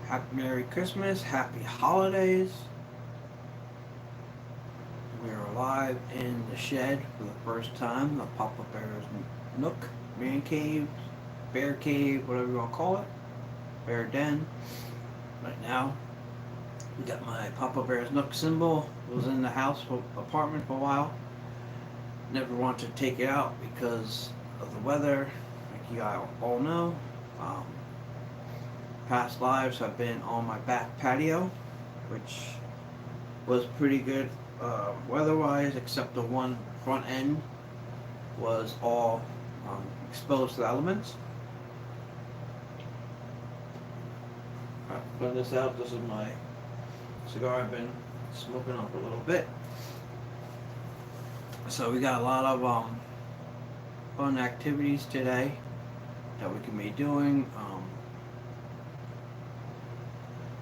Happy Merry Christmas, Happy Holidays. We are live in the shed for the first time. The Papa Bear's Nook, Man Cave, Bear Cave, whatever you want to call it. Bear Den. Right now, we got my Papa Bear's Nook symbol. It was in the house apartment for a while. Never wanted to take it out because of the weather. Like you all know. Um, Past lives have been on my back patio, which was pretty good weather-wise, except the one front end was all exposed to the elements. Putting this out, this is my cigar I've been smoking up a little bit. So we got a lot of fun activities today that we can be doing.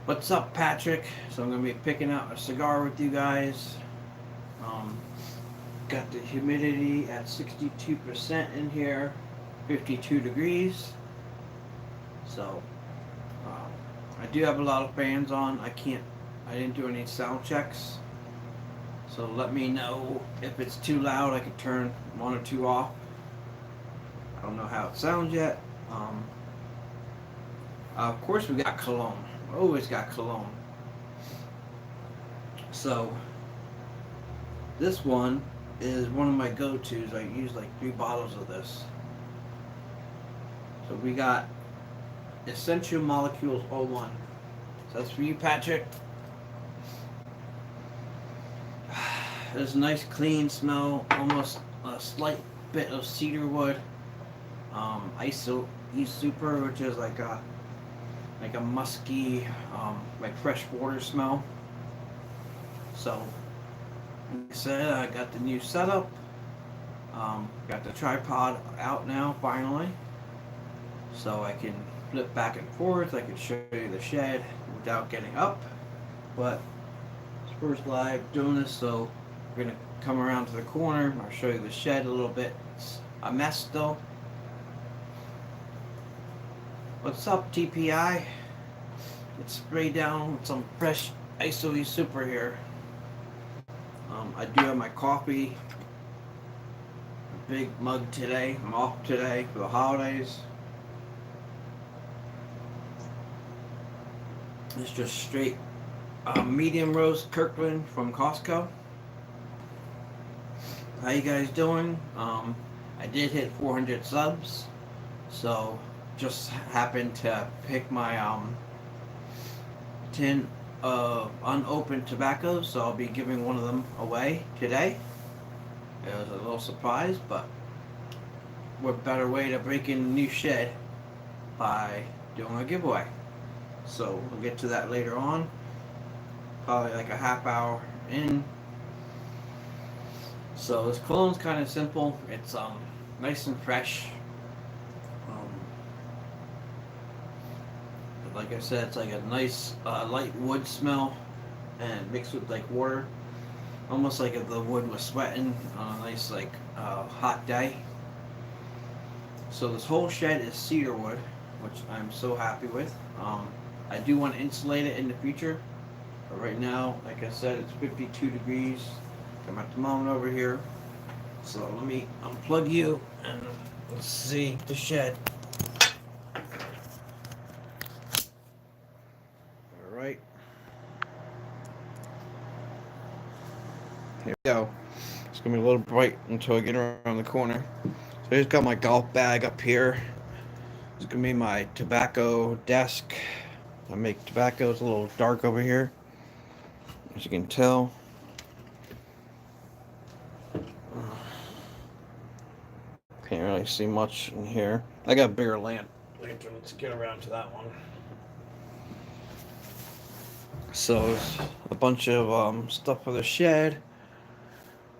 What's up, Patrick? So I'm going to be picking out a cigar with you guys. Um, got the humidity at 62% in here, 52 degrees. So I do have a lot of fans on. I didn't do any sound checks. So let me know if it's too loud. I could turn one or two off. I don't know how it sounds yet. Of course, we got cologne. Always got cologne. So this one is one of my go-tos. I use like 3 bottles of this. So we got Essential Molecules 01. So that's for you, Patrick. There's a nice clean smell, almost a slight bit of cedar wood. ISO super, which is like a musky, like fresh water smell. So, like I said, I got the new setup. Got the tripod out now, finally. So I can flip back and forth. I can show you the shed without getting up. But it's first live doing this, so we're gonna come around to the corner. I'll show you the shed a little bit. It's a mess still. What's up, TPI? It's sprayed down with some fresh ISO super here. I do have my coffee. A big mug today. I'm off today for the holidays. It's just straight medium roast Kirkland from Costco. How you guys doing? I did hit 400 subs, so just happened to pick my tin of unopened tobacco, so I'll be giving one of them away today. It was a little surprise, but what better way to break in a new shed by doing a giveaway. So we'll get to that later on, probably like a half hour in. So this cologne's kind of simple. It's nice and fresh. Like I said, it's like a nice light wood smell, and mixed with like water, almost like if the wood was sweating on a nice like hot day. So this whole shed is cedar wood, which I'm so happy with. I do want to insulate it in the future, but right now, like I said, it's 52 degrees. Got my thermometer over here. So let me unplug you and let's see the shed. Alright. Here we go. It's going to be a little bright until I get around the corner. So I just got my golf bag up here. It's going to be my tobacco desk. I make tobacco. It's a little dark over here, as you can tell. Can't really see much in here. I got a bigger lantern. Let's get around to that one. So it's a bunch of stuff for the shed.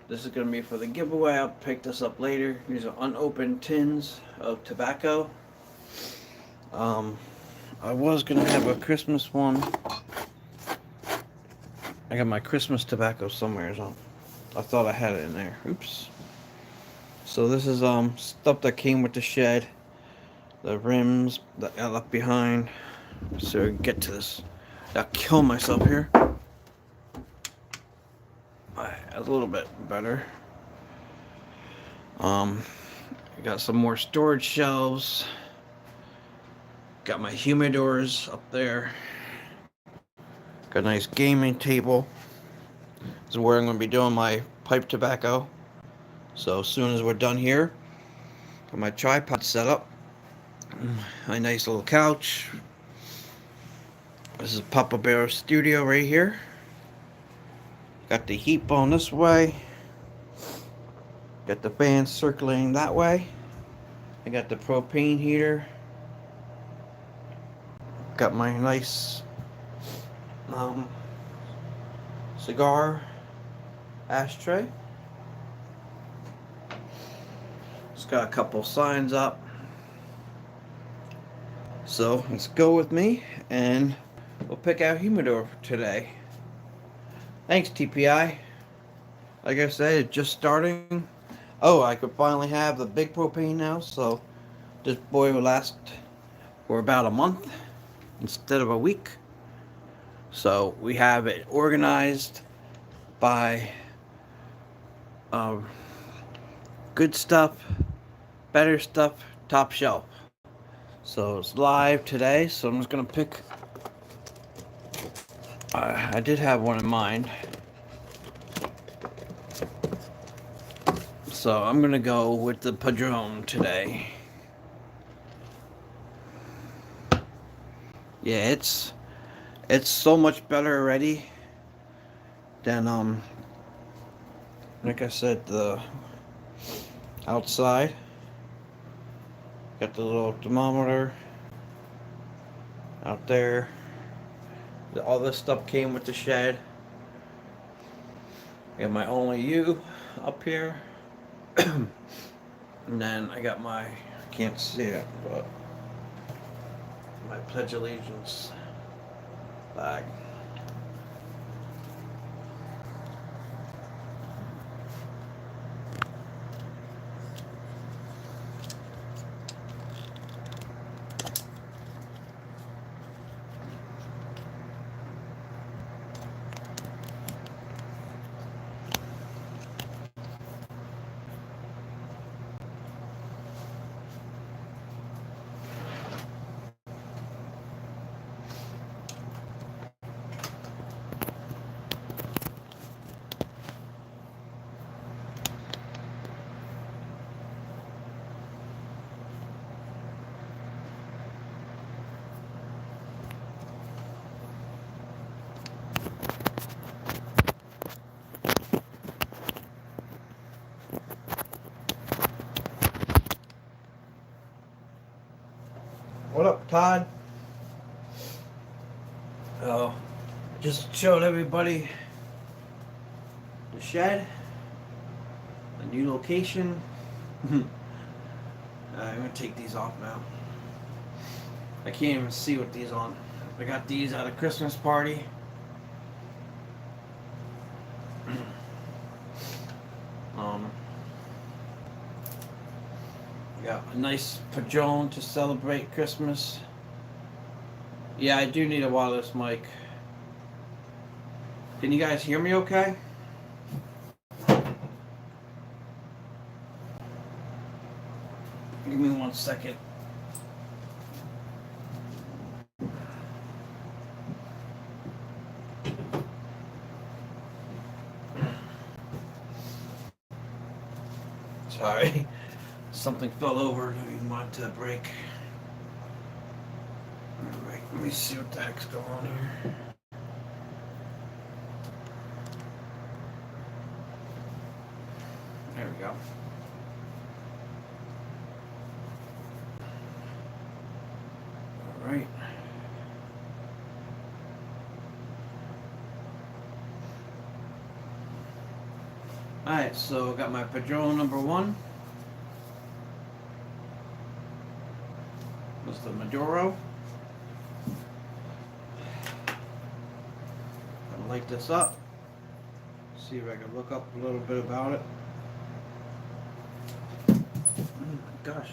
This is going to be for the giveaway. I'll pick this up later. These are unopened tins of tobacco. I was going to have a Christmas one. I got my Christmas tobacco somewhere. So I thought I had it in there. Oops. So this is stuff that came with the shed. The rims that I left behind. So I can get to this. I'll kill myself here. A little bit better. I got some more storage shelves. Got my humidors up there. Got a nice gaming table. This is where I'm going to be doing my pipe tobacco. So as soon as we're done here, got my tripod set up. My nice little couch. This is Papa Bear Studio right here. Got the heat bone this way. Got the fans circulating that way. I got the propane heater. Got my nice cigar ashtray. It's got a couple signs up. So let's go with me and we'll pick out humidor today. Thanks, TPI. Like I said, it's just starting. Oh, I could finally have the big propane now, so this boy will last for about a month instead of a week. So we have it organized by good stuff, better stuff, top shelf. So it's live today, so I'm just gonna pick. I did have one in mind. So I'm gonna go with the Padron today. Yeah, it's so much better already than like I said, the outside. Got the little thermometer out there. All this stuff came with the shed. I got my Only You up here. And then I got my, I can't see it, but my Pledge Allegiance flag. What up, Todd? Oh, just showed everybody the shed, the new location. I'm gonna take these off now. I can't even see what these on. I got these at a Christmas party. Got a nice Padron to celebrate Christmas. Yeah, I do need a wireless mic. Can you guys hear me okay? Give me 1 second. Sorry. Something fell over and we want to break. Alright, let me see what the heck's going on here. There we go. Alright. Alright, so I got my Padron number 1. Was the Maduro. Gonna light this up. See if I can look up a little bit about it. Oh my gosh.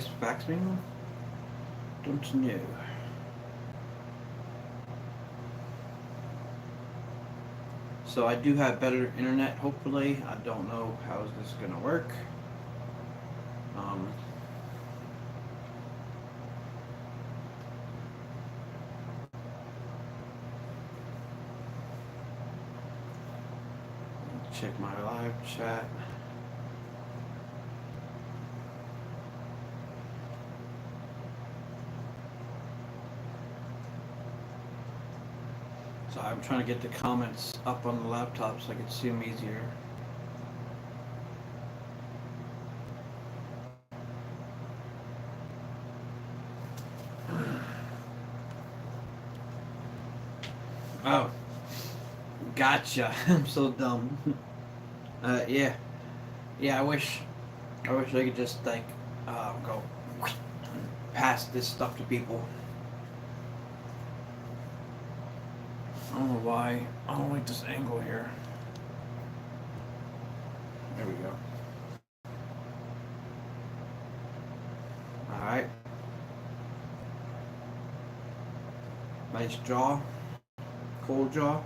guess fax me one? Don't know. So I do have better internet, hopefully. I don't know how is this gonna work. Um, check my live chat. So I'm trying to get the comments up on the laptop so I can see them easier. Oh, gotcha. I'm so dumb. Yeah, yeah. I wish I could just like go pass this stuff to people. I don't know why. I don't like this angle here. There we go. Alright. Nice jaw. Cold jaw.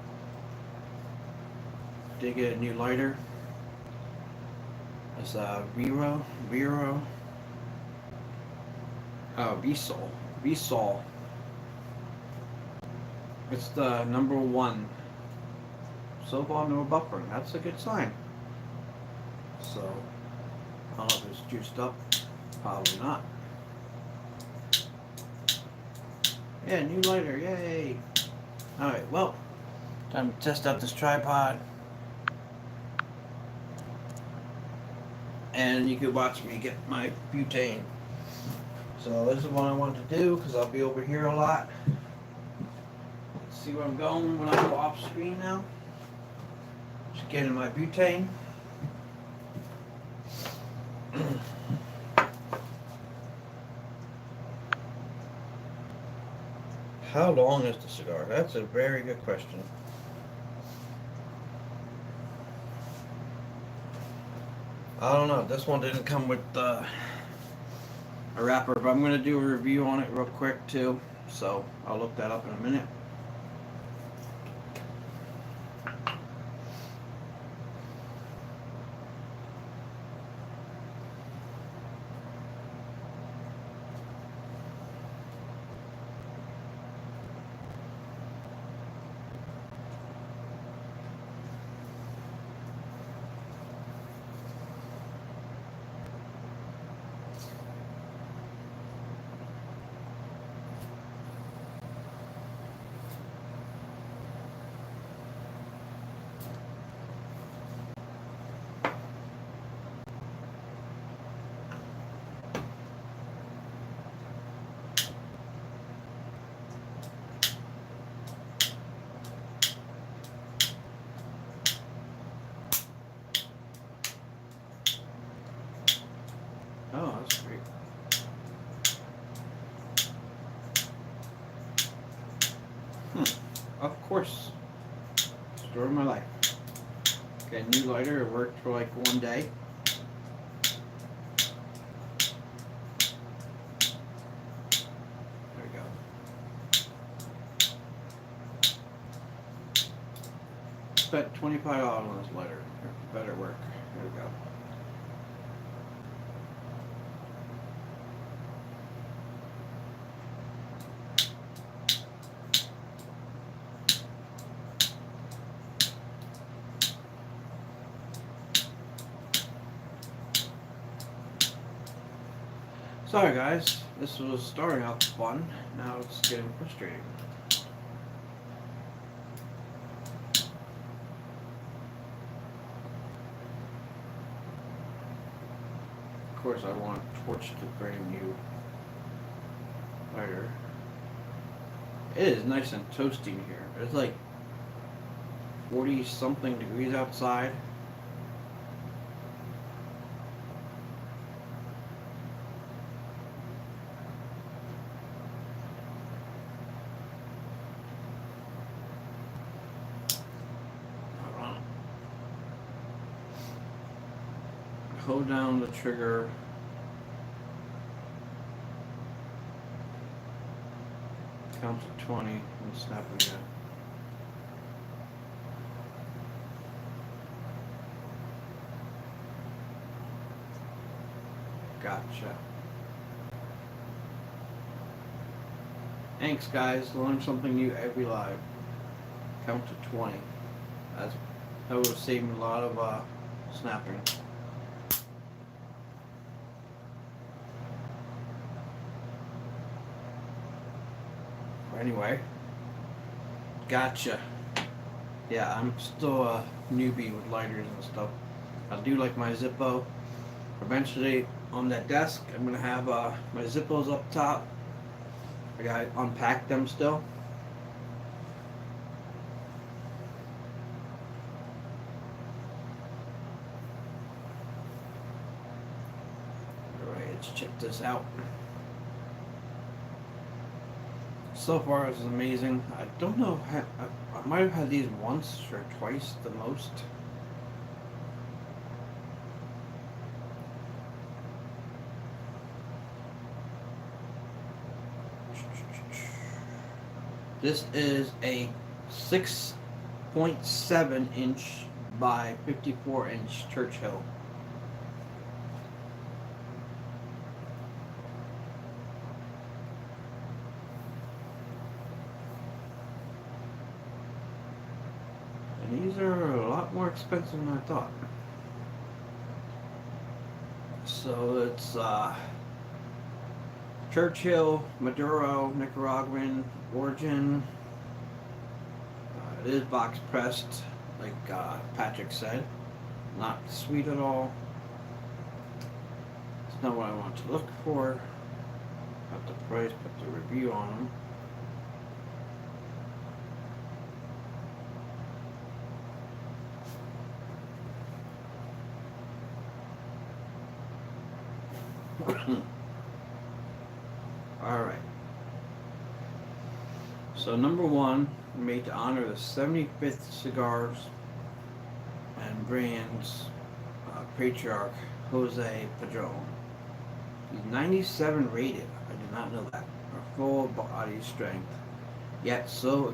Did get a new lighter. It's a Vero. Oh, Vsol. It's the #1. So far, no buffering. That's a good sign. So, I don't know if it's juiced up. Probably not. Yeah, new lighter. Yay. Alright, well, time to test out this tripod. And you can watch me get my butane. So this is what I want to do because I'll be over here a lot. Let's see where I'm going when I go off screen now. Just getting my butane. How long is the cigar? That's a very good question. I don't know. This one didn't come with a wrapper, but I'm going to do a review on it real quick too. So I'll look that up in a minute. Oh, that's great. Of course. Story of my life. Okay, new lighter. It worked for like one day. There we go. Spent $25 on this lighter. It better work. There we go. Sorry guys, this was starting out fun, now it's getting frustrating. Of course I want a torch to bring you lighter. It is nice and toasty in here. It's like 40 something degrees outside. Hold down the trigger Count to 20 and snap again. Gotcha. Thanks, guys. Learn something new every live. Count to 20. That would have saved me a lot of snapping. Anyway, gotcha. Yeah, I'm still a newbie with lighters and stuff. I do like my Zippo. Eventually, on that desk, I'm gonna have my Zippos up top. I gotta unpack them still. Alright, let's check this out. So far, this is amazing. I don't know, I might have had these once or twice the most. This is a 6.7 inch by 54 inch Churchill. And these are a lot more expensive than I thought. So it's Churchill, Maduro, Nicaraguan origin. It is box pressed, like Patrick said. Not sweet at all. It's not what I want to look for. Got the price, put the review on them. Alright. So number one, made to honor the 75th Cigars and Brands patriarch Jose Padron. He's 97 rated. I did not know that. For full body strength, yet so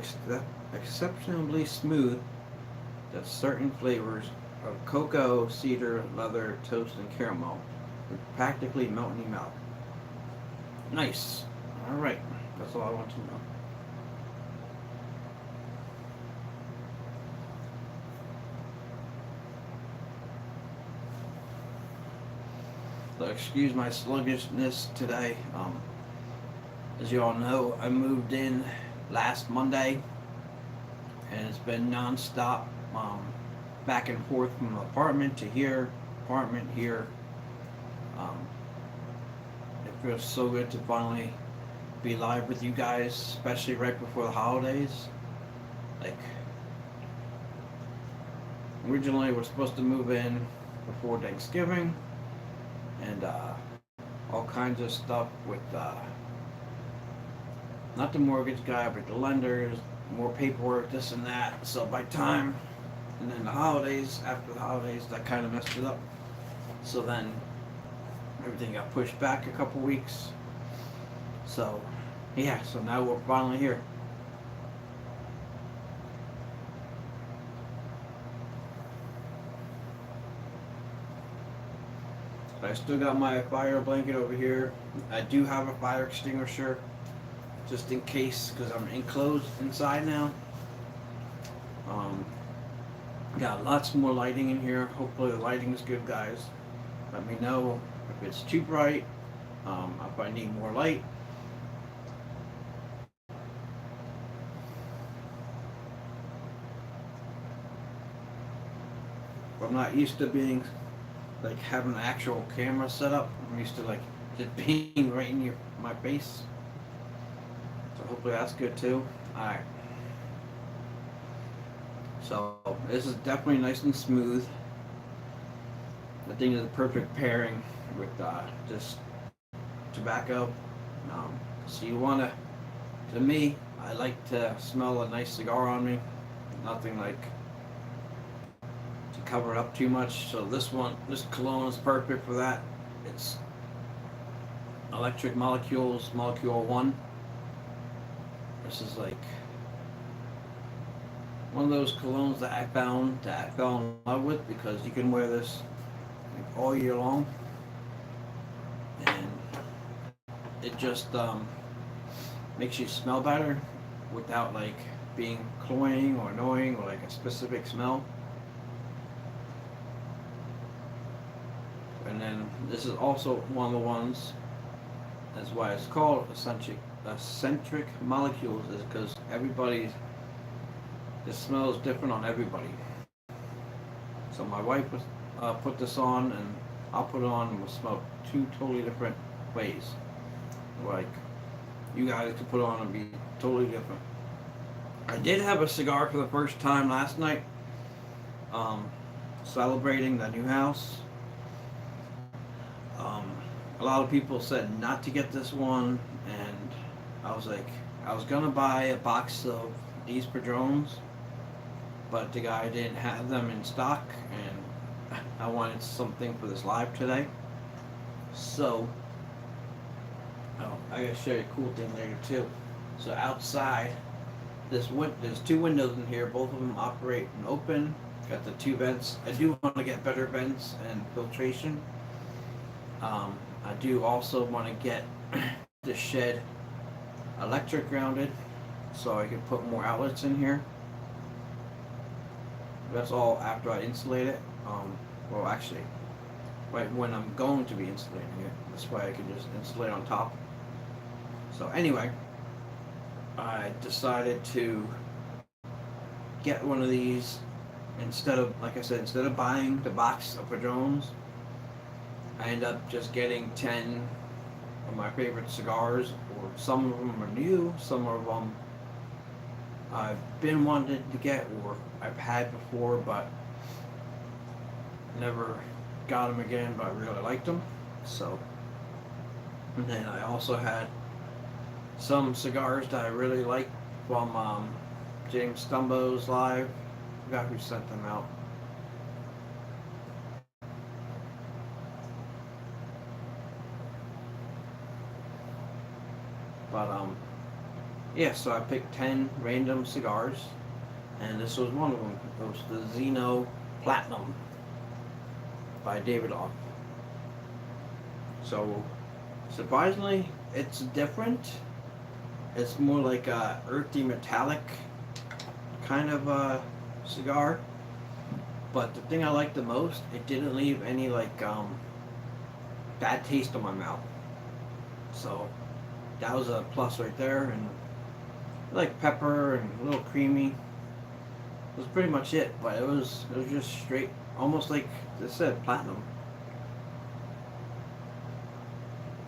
exceptionally smooth that certain flavors of cocoa, cedar, leather, toast, and caramel would practically melt in your mouth. Nice. Alright. That's all I want to know. So excuse my sluggishness today. As you all know, I moved in last Monday and it's been non-stop back and forth from apartment to here, apartment here. It feels so good to finally be live with you guys, especially right before the holidays. Like, originally we're supposed to move in before Thanksgiving, and all kinds of stuff with not the mortgage guy, but the lenders, more paperwork, this and that. So by time, and then the holidays, after the holidays, that kind of messed it up. So then everything got pushed back a couple weeks. So yeah, so now we're finally here. I still got my fire blanket over here. I do have a fire extinguisher just in case, because I'm enclosed inside now. Got lots more lighting in here. Hopefully the lighting is good, guys. Let me know if it's too bright, if I need more light. I'm not used to being like having an actual camera set up. I'm used to like just being right in my face. So hopefully that's good too. Alright. So this is definitely nice and smooth. I think it's a perfect pairing with just tobacco. So you wanna, to me, I like to smell a nice cigar on me. Nothing like to cover it up too much. So this cologne is perfect for that. It's Electric Molecules, Molecule 1. This is like one of those colognes that I found that I fell in love with because you can wear this like all year long, and it just makes you smell better without like being cloying or annoying or like a specific smell. And then this is also one of the ones. That's why it's called eccentric molecules, is because everybody's the smell is different on everybody. So my wife was put this on, and I'll put it on, and we'll smell two totally different ways. Like you guys could put it on and be totally different. I did have a cigar for the first time last night, um, celebrating the new house. Um, a lot of people said not to get this one, and I was like, I was gonna buy a box of these padrones, but the guy didn't have them in stock, and I wanted something for this live today. So, oh, I gotta show you a cool thing later too. So outside, there's two windows in here. Both of them operate and open. Got the two vents. I do want to get better vents and filtration. I do also want to get the shed electric grounded so I can put more outlets in here. That's all after I insulate it. Well, actually, right when I'm going to be insulating it. This way I can just insulate on top. So anyway, I decided to get one of these instead of, like I said, instead of buying the box of padrones. I end up just getting 10 of my favorite cigars, or some of them are new, some of them I've been wanting to get or I've had before but never got them again, but I really liked them. So, and then I also had some cigars that I really liked from James Stumbo's live. I forgot who sent them out. But yeah, so I picked 10 random cigars, and this was one of them. It was the Zeno Platinum by Davidoff. So surprisingly, it's different. It's more like a earthy metallic kind of cigar. But the thing I liked the most, it didn't leave any like bad taste in my mouth. So that was a plus right there. And like pepper and a little creamy. It was pretty much it, but it was just straight, almost like I said, platinum.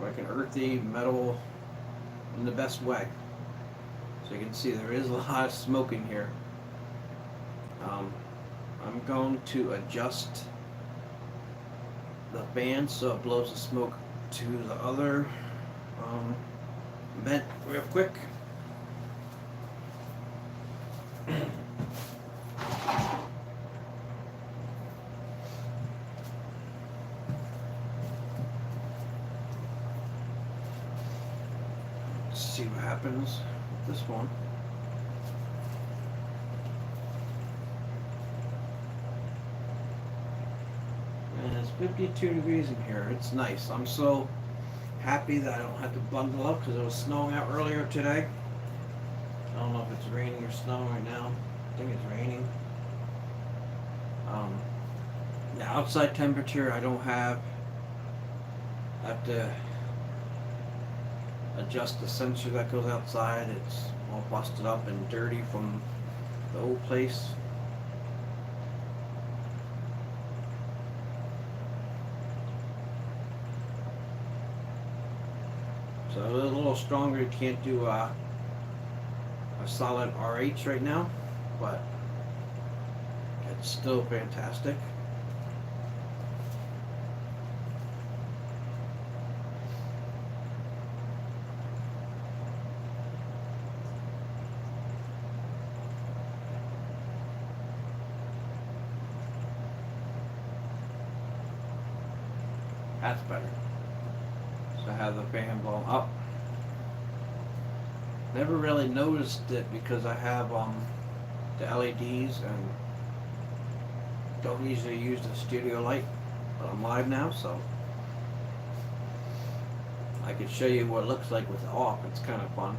Like an earthy metal in the best way. So you can see there is a lot of smoke in here. I'm going to adjust the fan so it blows the smoke to the other vent real quick. Let's see what happens with this one. And it's 52 degrees in here. It's nice. I'm so happy that I don't have to bundle up because it was snowing out earlier today. I don't know if it's raining or snowing right now. I think it's raining. The outside temperature I don't have. I have to adjust the sensor that goes outside. It's all busted up and dirty from the old place. So a little stronger. You can't do a solid RH right now, but it's still fantastic. That's better. So I have the fan blown up. never really noticed it because I have the LEDs and don't usually use the studio light, but I'm live now, so I could show you what it looks like with it off. It's kind of fun.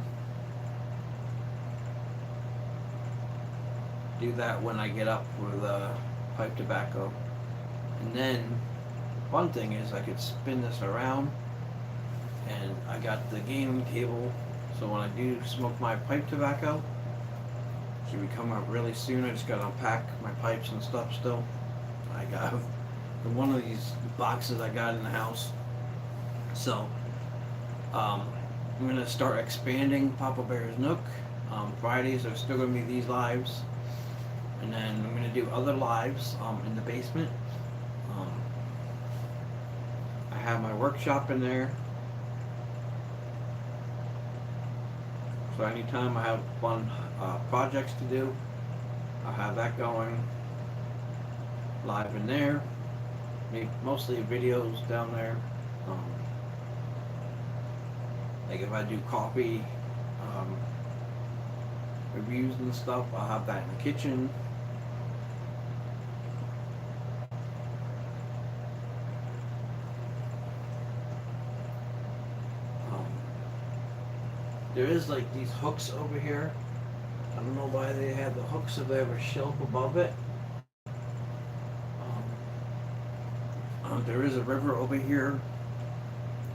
Do that when I get up with pipe tobacco. And then, fun thing is I could spin this around, and I got the gaming table, so when I do smoke my pipe tobacco, it should be coming up really soon. I just got to unpack my pipes and stuff still. I got one of these boxes I got in the house. So, I'm going to start expanding Papa Bear's Nook. Fridays are still going to be these lives. And then I'm going to do other lives in the basement. I have my workshop in there. So anytime I have fun projects to do, I have that going live in there. Mostly videos down there. Like if I do coffee reviews and stuff, I'll have that in the kitchen. There is like these hooks over here. I don't know why they have the hooks if they have a shelf above it. There is a river over here.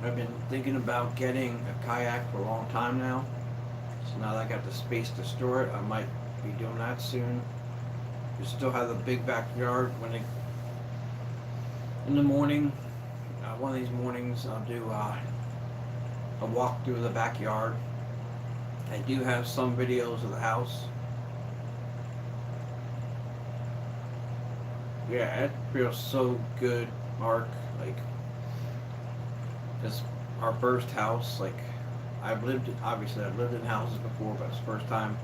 I've been thinking about getting a kayak for a long time now. So now that I got the space to store it, I might be doing that soon. We still have the big backyard. In the morning, one of these mornings, I'll do a walk through the backyard. I do have some videos of the house. Yeah, it feels so good, Mark. Like, this our first house. Like, I've lived in houses before, but it's the first time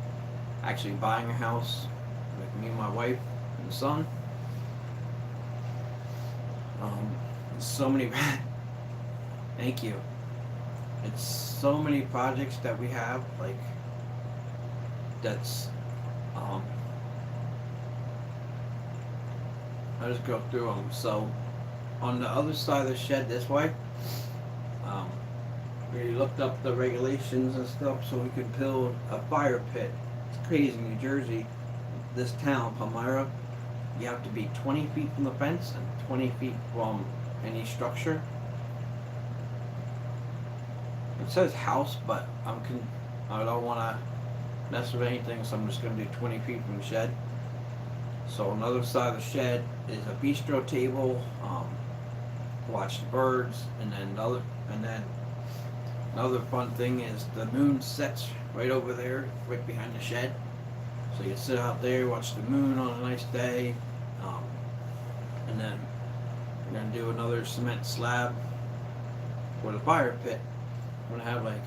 actually buying a house. Like me and my wife and son. So many. Thank you. It's so many projects that we have, like, that's, I'll just go through them. So, on the other side of the shed this way, we looked up the regulations and stuff so we could build a fire pit. It's crazy, New Jersey, this town, Palmyra, you have to be 20 feet from the fence and 20 feet from any structure. It says house, but I don't want to mess with anything, so I'm just going to do 20 feet from the shed. So on the other side of the shed is a bistro table, watch the birds, and then another fun thing is the moon sets right over there, right behind the shed. So you sit out there, watch the moon on a nice day, and then we're going to do another cement slab for the fire pit. I'm going to have like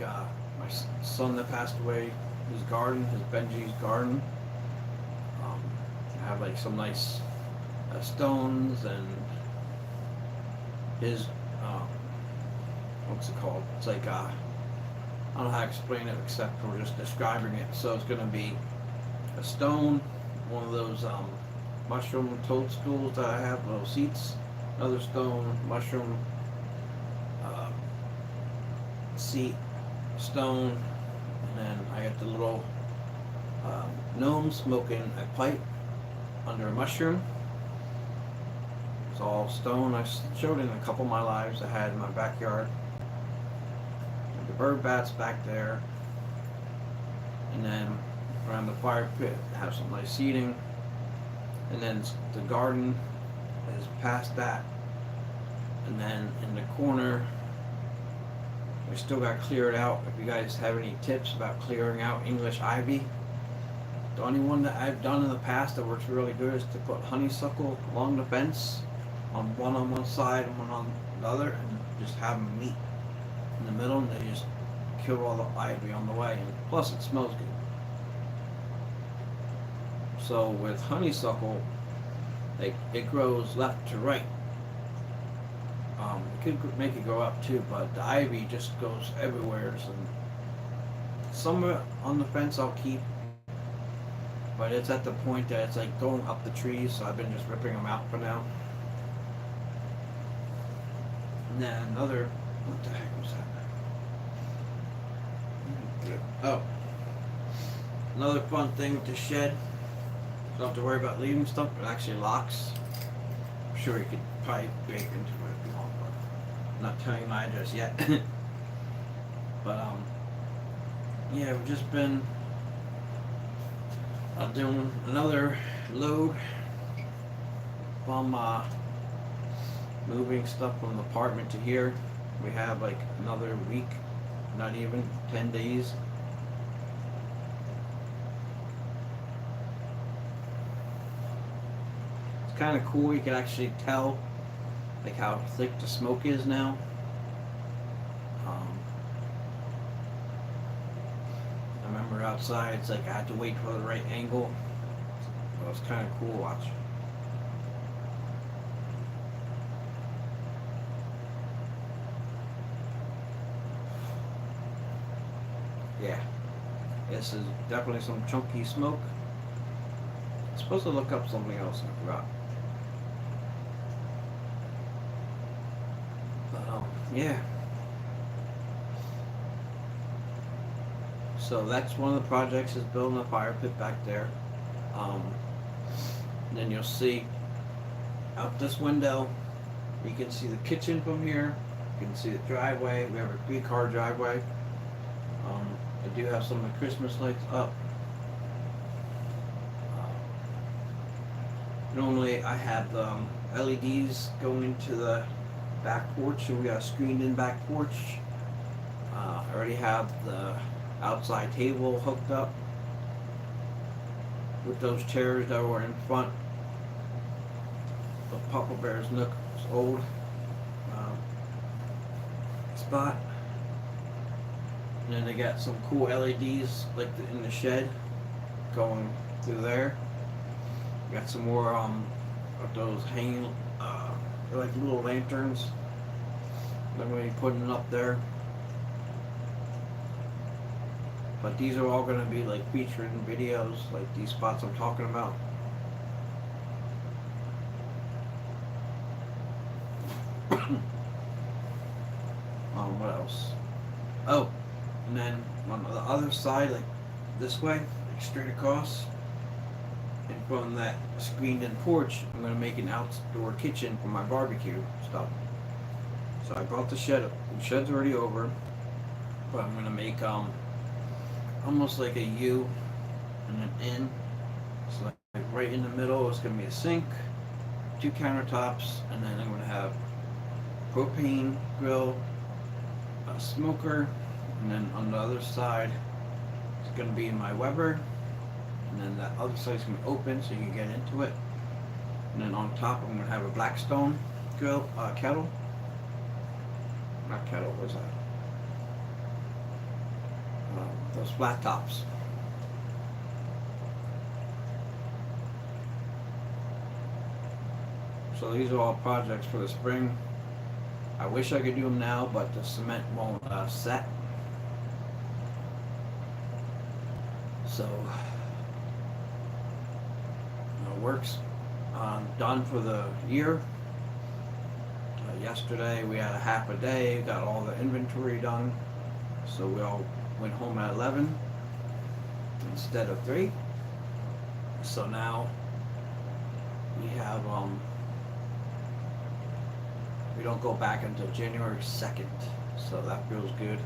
my son that passed away, his garden, his Benji's garden. I have like some nice stones and his, what's it called? It's like, I don't know how to explain it except for just describing it. So it's going to be a stone, one of those mushroom toadstools that I have, little seats, another stone, mushroom seat, stone, and then I got the little gnome smoking a pipe under a mushroom. It's all stone. I showed it in a couple of my lives I had in my backyard. And the bird bats back there, and then around the fire pit have some nice seating, and then the garden is past that, and then in the corner we still got to clear it out. If you guys have any tips about clearing out English ivy, the only one that I've done in the past that works really good is to put honeysuckle along the fence, on one side and one on the other, and just have them meet in the middle, and they just kill all the ivy on the way, and plus it smells good. So with honeysuckle, it grows left to right. It could make it go up too, but the ivy just goes everywhere. some of it on the fence I'll keep, but it's at the point that it's like going up the trees, so I've been just ripping them out for now. And then another, what the heck was that? Oh, another fun thing with the shed, you don't have to worry about leaving stuff, it actually locks. I'm sure you could probably break into it if you want, but I'm not telling you my address yet. But yeah, we've just been doing another load from moving stuff from the apartment to here. We have like another week, not even 10 days. It's kind of cool, you can actually tell like how thick the smoke is now. I remember outside, it's like I had to wait for the right angle. So it was kind of cool to watch. Yeah, this is definitely some chunky smoke. I'm supposed to look up something else, I forgot. But yeah. So that's one of the projects, is building a fire pit back there. Then you'll see out this window, you can see the kitchen from here. You can see the driveway. We have a 3-car driveway. I do have some of the Christmas lights up. Normally I have the LEDs going into the back porch, and we got a screened in back porch. I already have the outside table hooked up with those chairs that were in front of Papa Bear's Nook's old spot. And then they got some cool LEDs like in the shed going through there. Got some more of those hanging, they're like little lanterns that I'm going to be putting up there. But these are all going to be like featured in videos, like these spots I'm talking about. What else? Oh, and then on the other side, like this way, like straight across, and from that screened-in porch, I'm going to make an outdoor kitchen for my barbecue stuff. So I brought the shed up. The shed's already over, but I'm going to make almost like a U and an N. So like right in the middle is going to be a sink, 2 countertops, and then I'm going to have propane grill, a smoker, and then on the other side it's going to be my Weber, and then that other side is going to open so you can get into it. And then on top I'm going to have a Blackstone grill, kettle. Not kettle, what's that? Those flat tops. So these are all projects for the spring. I wish I could do them now, but the cement won't set. So work's done for the year. Yesterday we had a half a day, got all the inventory done. So we all went home at 11 instead of 3. So now we have we don't go back until January 2nd, so that feels good.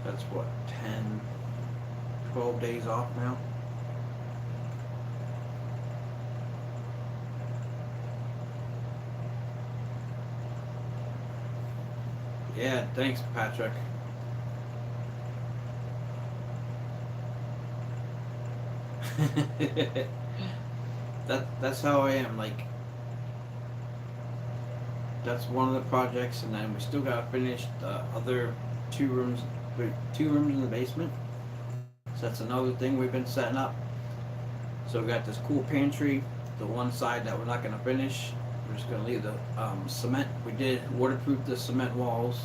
That's what, 10, 12 days off now. Yeah, thanks, Patrick. That's how I am. Like, that's one of the projects, and then we still gotta finish the other 2 rooms. 2 rooms in the basement. So that's another thing we've been setting up. So we got this cool pantry. The one side that we're not gonna finish, we're just gonna leave the cement. We did waterproof the cement walls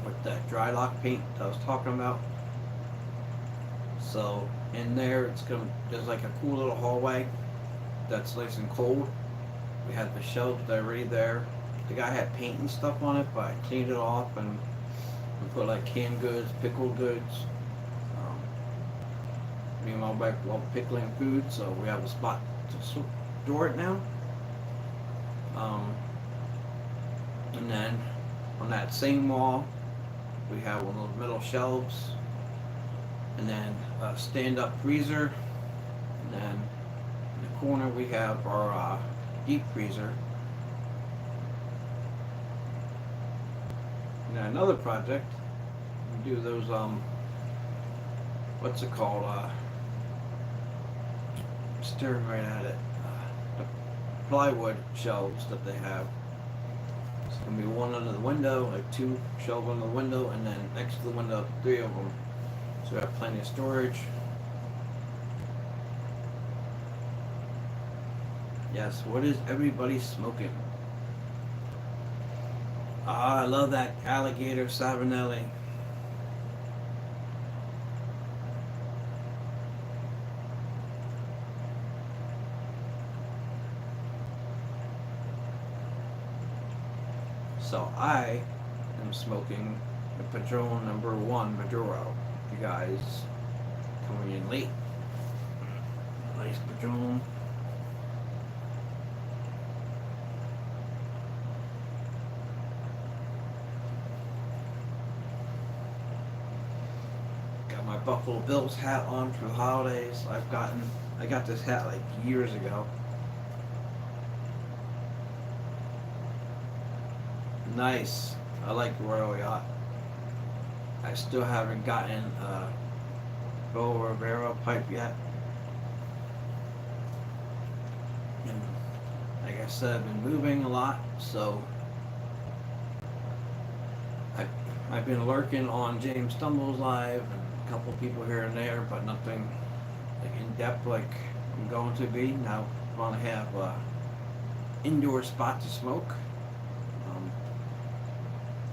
with that dry lock paint that I was talking about. So in there, there's like a cool little hallway that's nice and cold. We had the shelves that are already there. The guy had paint and stuff on it, but I cleaned it off and put like canned goods, pickled goods. Um, Me and my wife love pickling food, so we have a spot to store it now. Um, and then on that same wall, we have one of those metal shelves, and then a stand-up freezer, and then in the corner we have our deep freezer. And then another project, we do those what's it called? Staring right at it. The plywood shelves that they have. It's gonna be one under the window, like two shelves under the window, and then next to the window, three of them. So we have plenty of storage. Yes, what is everybody smoking? Ah, I love that alligator Savinelli. So I am smoking the Padron #1 Maduro. You guys coming in late. Nice Padron. Got my Buffalo Bills hat on for the holidays. I got this hat like years ago. Nice. I like Royal Yacht. I still haven't gotten a Bo Rivera pipe yet. And like I said, I've been moving a lot, so I've been lurking on James Stumble's live and a couple people here and there, but nothing like in depth like I'm going to be. Now I want to have an indoor spot to smoke.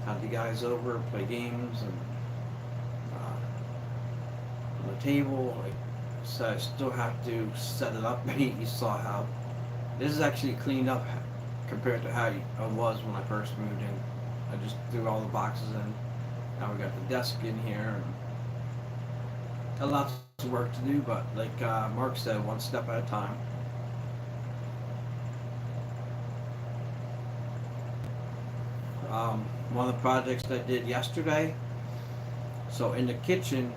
Have the guys over, play games, and on the table. Like, so I still have to set it up. You saw how this is actually cleaned up compared to how I was when I first moved in. I just threw all the boxes in. Now we got the desk in here, and got lots of work to do. But like Mark said, one step at a time. One of the projects that I did yesterday, so in the kitchen,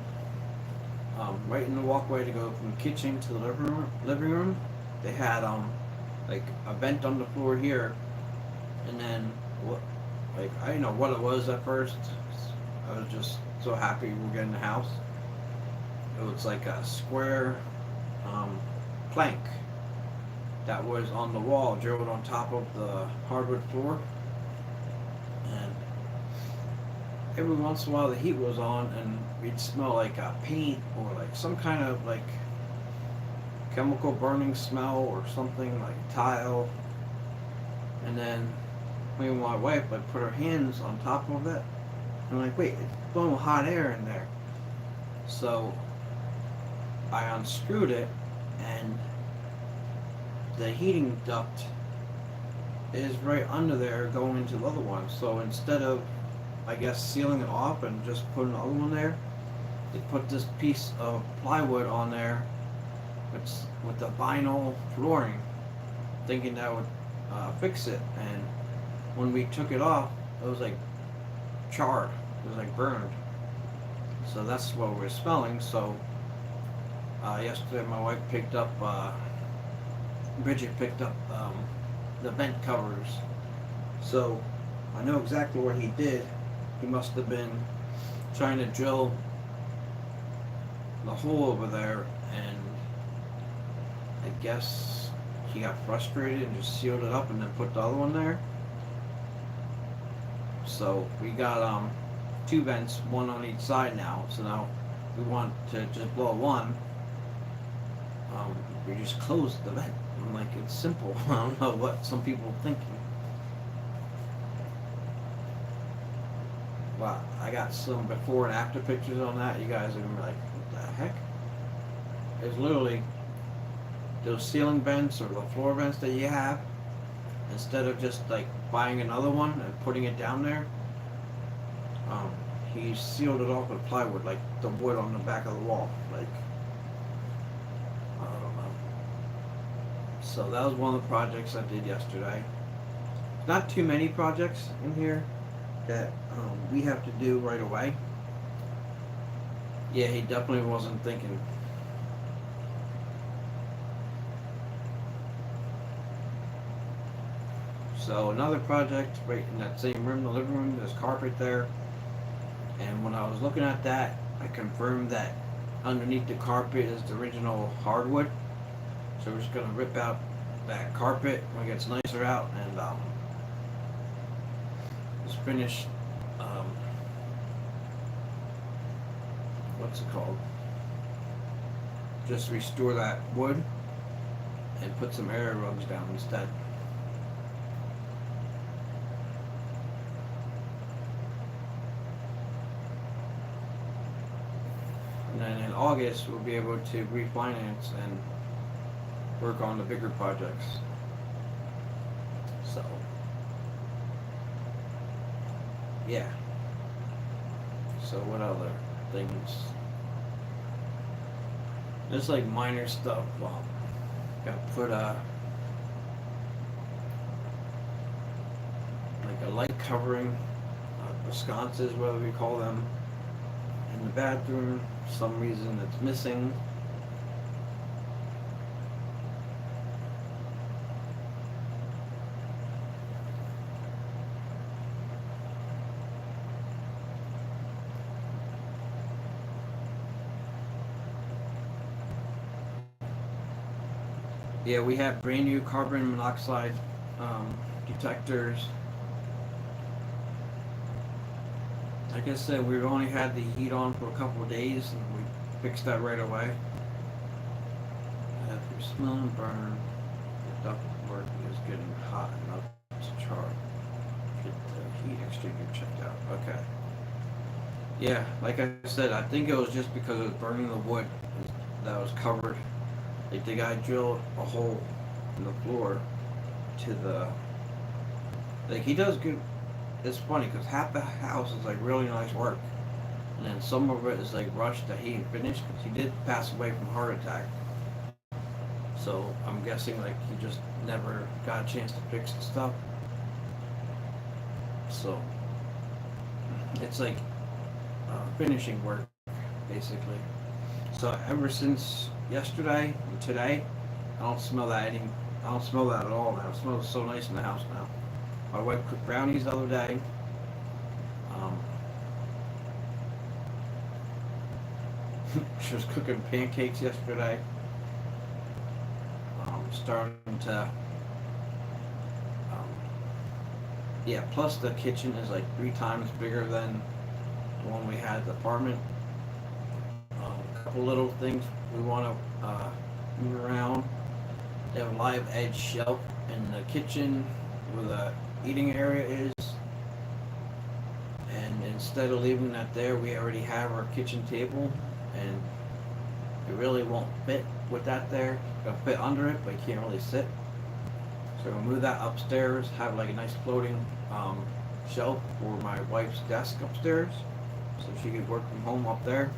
right in the walkway to go from the kitchen to the living room, they had like a vent on the floor here, and then like I didn't know what it was at first. I was just so happy we were getting the house. It was like a square plank that was on the wall, drilled on top of the hardwood floor. And every once in a while the heat was on and we'd smell like paint or like some kind of like chemical burning smell or something, like tile. And then me and my wife like put our hands on top of it and I'm like, wait, it's blowing hot air in there. So I unscrewed it and the heating duct is right under there going into the other one. So instead of, I guess, sealing it off and just putting the other one there, they put this piece of plywood on there with the vinyl flooring, thinking that would fix it. And when we took it off, it was like charred. It was like burned. So that's what we're smelling. So yesterday my wife picked up, Bridget picked up the vent covers. So I know exactly what he did. He must have been trying to drill the hole over there, and I guess he got frustrated and just sealed it up and then put the other one there. So we got two vents, one on each side now. So now we want to just blow one. We just closed the vent. I'm like, it's simple. I don't know what some people are thinking. Wow, I got some before and after pictures on that. You guys are gonna be like, what the heck? It's literally those ceiling vents or the floor vents that you have. Instead of just like buying another one and putting it down there, um, he sealed it off with plywood, like the wood on the back of the wall. Like, I don't know. So that was one of the projects I did yesterday. Not too many projects in here that we have to do right away. Yeah, he definitely wasn't thinking. So another project right in that same room, the living room, there's carpet there. And when I was looking at that, I confirmed that underneath the carpet is the original hardwood. So we're just gonna rip out that carpet when it gets nicer out and just finish. Um, what's it called? Just restore that wood and put some area rugs down instead. And then in August we'll be able to refinance and work on the bigger projects. So yeah. So what other things? Just like minor stuff. Got to put like a light covering, sconces, whatever we call them, in the bathroom. For some reason it's missing. Yeah, we have brand new carbon monoxide detectors. Like I said, we've only had the heat on for a couple of days and we fixed that right away. If you're smelling burn, the ductwork is getting hot enough to charge. Get the heat exchanger checked out. Okay. Yeah, like I said, I think it was just because it was burning the wood that was covered. Like the guy drilled a hole in the floor to the. Like he does good. It's funny because half the house is like really nice work, and then some of it is like rushed that he ain't finished because he did pass away from a heart attack. So I'm guessing like he just never got a chance to fix the stuff. So it's like finishing work basically. So ever since yesterday and today, I don't smell that any. I don't smell that at all now. It smells so nice in the house now. My wife cooked brownies the other day. Um, she was cooking pancakes yesterday. Starting to. Yeah, plus the kitchen is like 3 times bigger than the one we had at the apartment. A couple little things we want to move around. They have a live edge shelf in the kitchen where the eating area is, and instead of leaving that there, we already have our kitchen table, and it really won't fit with that there. It'll fit under it, but you can't really sit. So we'll move that upstairs, have like a nice floating shelf for my wife's desk upstairs, so she could work from home up there.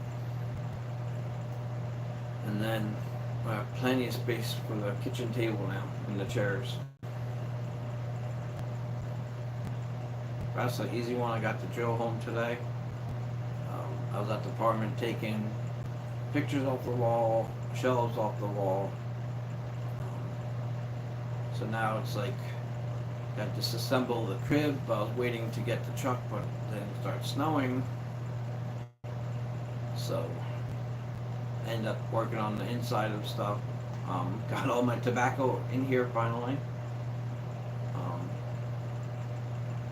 And then I have plenty of space for the kitchen table now and the chairs. That's an easy one. I got the drill home today. I was at the apartment taking pictures off the wall, shelves off the wall. So now it's like got to disassemble the crib. I was waiting to get the truck, but then it started snowing. So end up working on the inside of stuff. Got all my tobacco in here finally.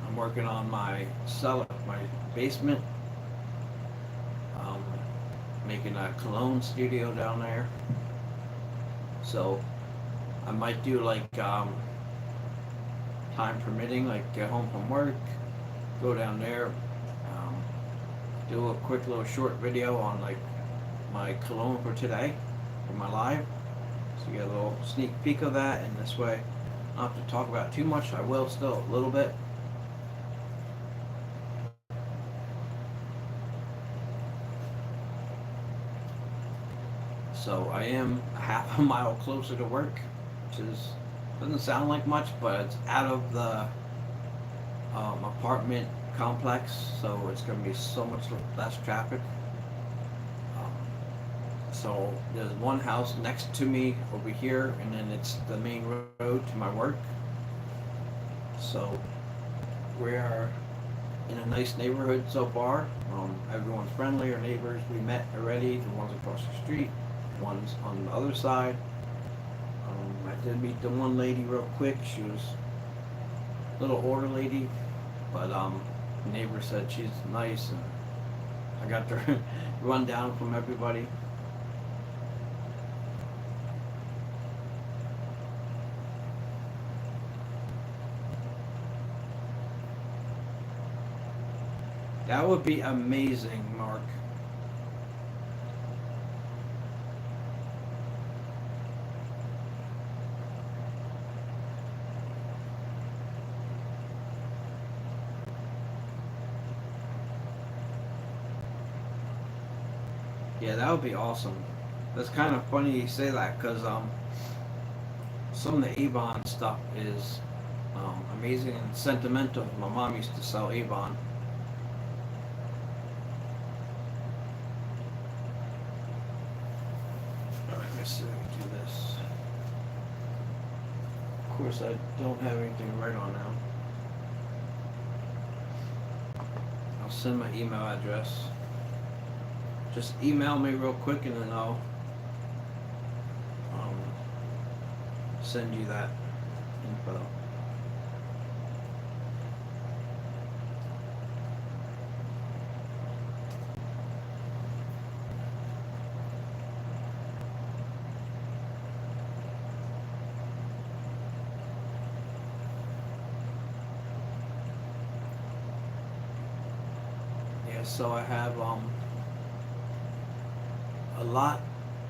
I'm working on my cellar, my basement. Making a cologne studio down there. So I might do like time permitting, like get home from work, go down there, do a quick little short video on like my cologne for today, for my live. So you get a little sneak peek of that, and this way I don't have to talk about it too much. I will still a little bit. So I am a half a mile closer to work, which is doesn't sound like much, but it's out of the apartment complex, so it's going to be so much less traffic. Um, so there's one house next to me over here, and then it's the main road to my work. So we are in a nice neighborhood so far. Everyone's friendly. Our neighbors we met already. The ones across the street, the ones on the other side. I did meet the one lady real quick. She was a little older lady, but the neighbor said she's nice, and I got to run down from everybody. That would be amazing, Mark. Yeah, that would be awesome. That's kind of funny you say that, because some of the Avon stuff is amazing and sentimental. My mom used to sell Avon. Alright, let's see if I can do this. Of course, I don't have anything to write on now. I'll send my email address. Just email me real quick, and then I'll send you that info. Yeah, so I have a lot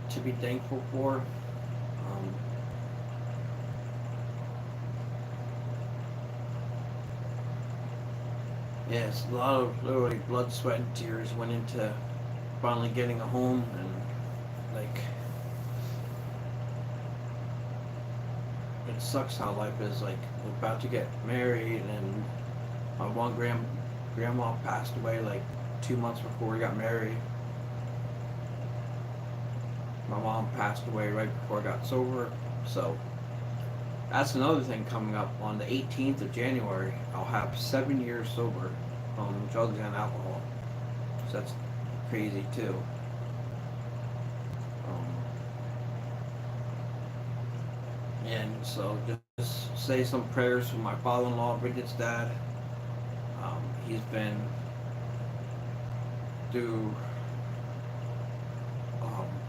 to be thankful for. Yes, a lot of literally blood, sweat, and tears went into finally getting a home, and like it sucks how life is. Like we're about to get married, and my one grandma passed away like 2 months before we got married. My mom passed away right before I got sober, so that's another thing coming up. On the 18th of January, I'll have 7 years sober from drugs and alcohol. So that's crazy too. And so just say some prayers for my father-in-law, Bridget's dad. He's been through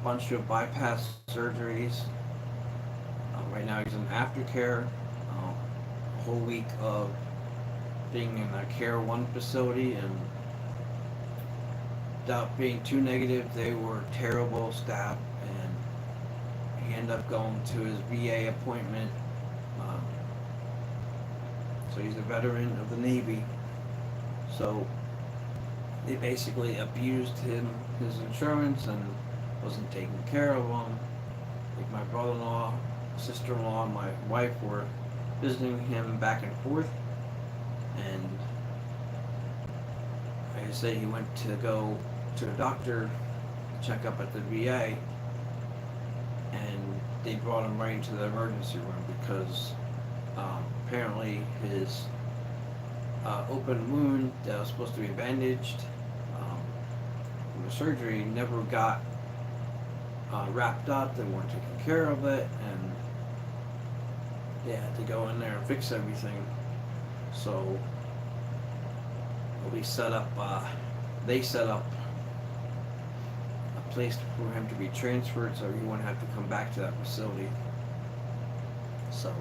bunch of bypass surgeries. Right now he's in aftercare. A whole week of being in a Care 1 facility, and without being too negative, they were terrible staff, and he ended up going to his VA appointment. So he's a veteran of the Navy. So they basically abused his insurance, and wasn't taking care of him. Like my brother-in-law, sister-in-law, and my wife were visiting him back and forth, and like I say, he went to go to a doctor, check up at the VA, and they brought him right into the emergency room because apparently his open wound that was supposed to be bandaged from the surgery never got wrapped up. They weren't taking care of it, and they had to go in there and fix everything. So we set up, they set up a place for him to be transferred, so he wouldn't have to come back to that facility. So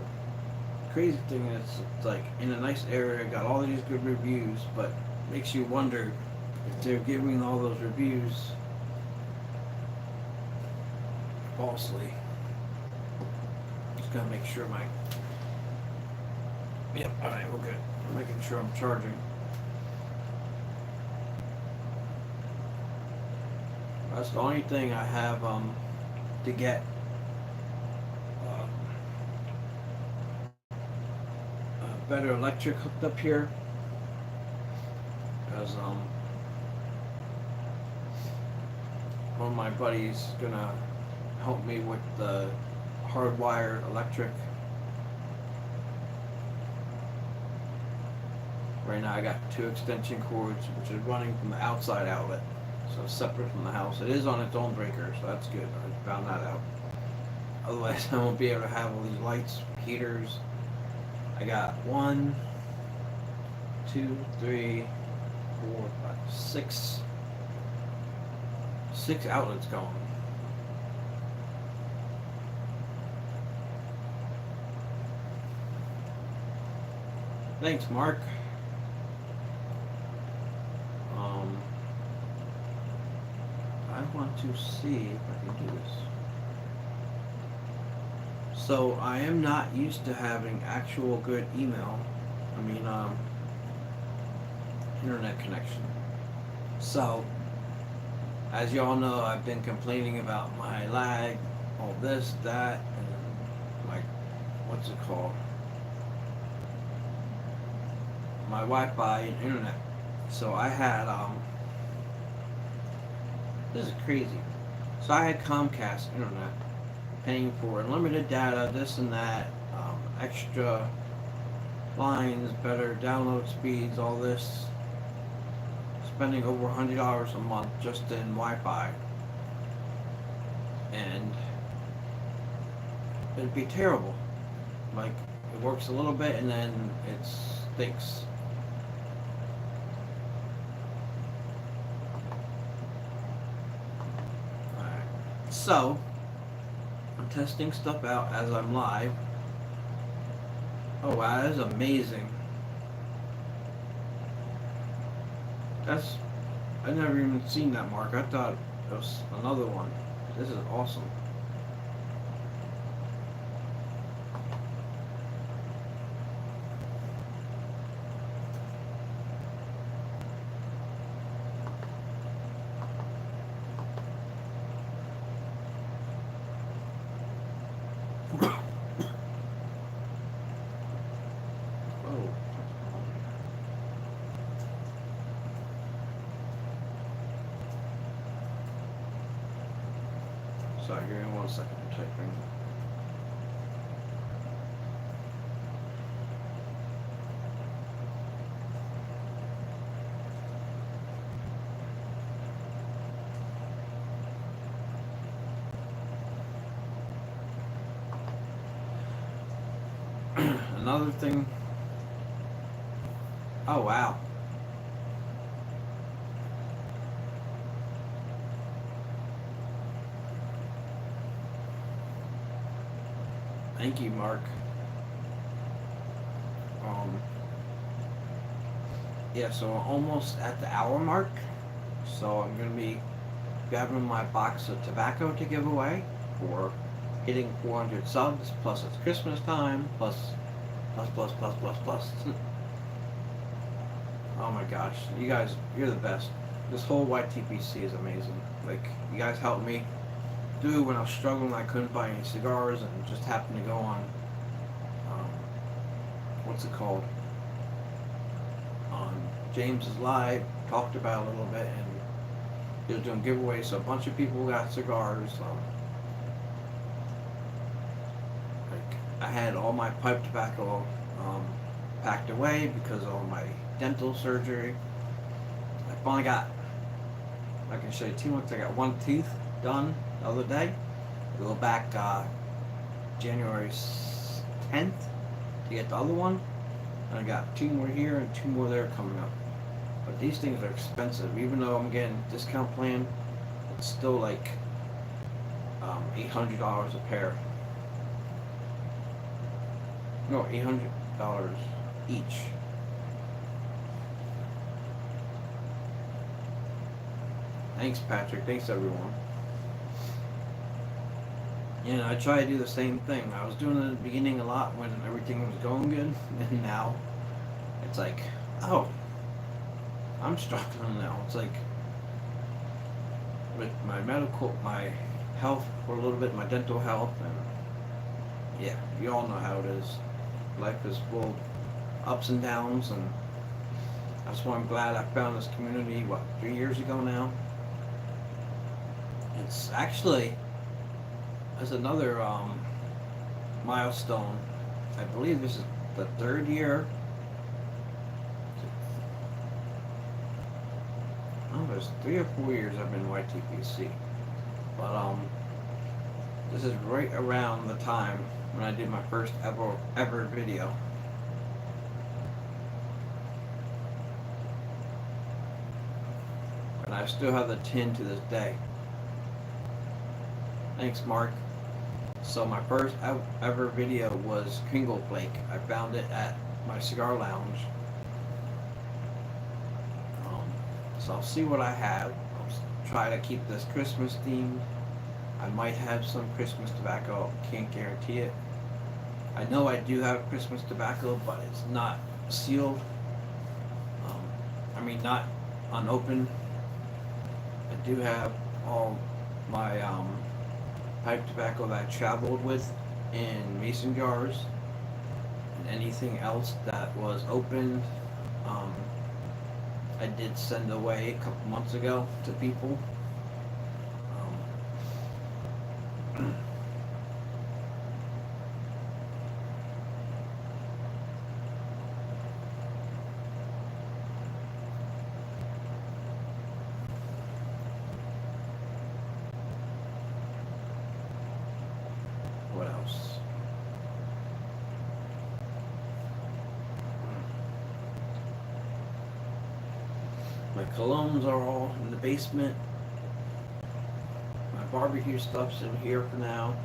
crazy thing is, it's like in a nice area, got all these good reviews, but makes you wonder if they're giving all those reviews falsely. Just gotta make sure my... Yep, alright, we're good. I'm making sure I'm charging. That's the only thing I have to get better electric hooked up here, because one of my buddies gonna help me with the hardwired electric. Right now I got 2 extension cords which is running from the outside outlet, so separate from the house. It is on its own breaker, so that's good. I found that out. Otherwise I won't be able to have all these lights, heaters. I got 1, 2, 3, 4, 5, 6 outlets going. Thanks, Mark. I want to see if I can do this. So I am not used to having actual good email. I mean, internet connection. So, as y'all know, I've been complaining about my lag, all this, that, and like, what's it called? My Wi-Fi and internet. So I had, this is crazy. So I had Comcast internet, paying for unlimited data, this and that, extra lines, better download speeds, all this. Spending over $100 a month just in Wi-Fi. And it'd be terrible. Like, it works a little bit and then it stinks. Alright. So, I'm testing stuff out as I'm live. Oh wow, that is amazing. I've never even seen that, Mark. I thought it was another one. This is awesome. Sorry, give me 1 second, I'm typing. Another thing. Oh wow. Thank you, Mark. Yeah, so almost at the hour mark. So I'm gonna be grabbing my box of tobacco to give away for hitting 400 subs. Plus it's Christmas time. Plus. Oh my gosh, you guys, you're the best. This whole YTPC is amazing. Like, you guys helped me. Dude, when I was struggling, I couldn't buy any cigars, and just happened to go on, what's it called? On James's live, talked about it a little bit, and he was doing giveaways, so a bunch of people got cigars. Like, I had all my pipe tobacco packed away because of all my dental surgery. I finally got, I can show you 2 months, I got 1 tooth done the other day. I go back January 10th to get the other one, and I got 2 more here and 2 more there coming up. But these things are expensive. Even though I'm getting a discount plan, it's still like $800 a pair. No, $800 each. Thanks, Patrick. Thanks, everyone. And I try to do the same thing. I was doing it in the beginning a lot when everything was going good, and now it's like, oh, I'm struggling now. It's like with my health for a little bit, my dental health, and yeah, you all know how it is. Life is full of ups and downs, and that's why I'm glad I found this community, 3 years ago now. It's actually, there's another milestone. I believe this is the third year. Oh, there's 3 or 4 years I've been YTPC. But this is right around the time when I did my first ever video. And I still have the tin to this day. Thanks, Mark. So my first ever video was Kringle Flake. I found it at my cigar lounge. So I'll see what I have. I'll try to keep this Christmas themed. I might have some Christmas tobacco. Can't guarantee it. I know I do have Christmas tobacco, but it's not sealed. I mean, not unopened. I do have all my pipe tobacco that I traveled with in mason jars, and anything else that was opened, I did send away a couple months ago to people. What else? My colognes are all in the basement. My barbecue stuff's in here for now.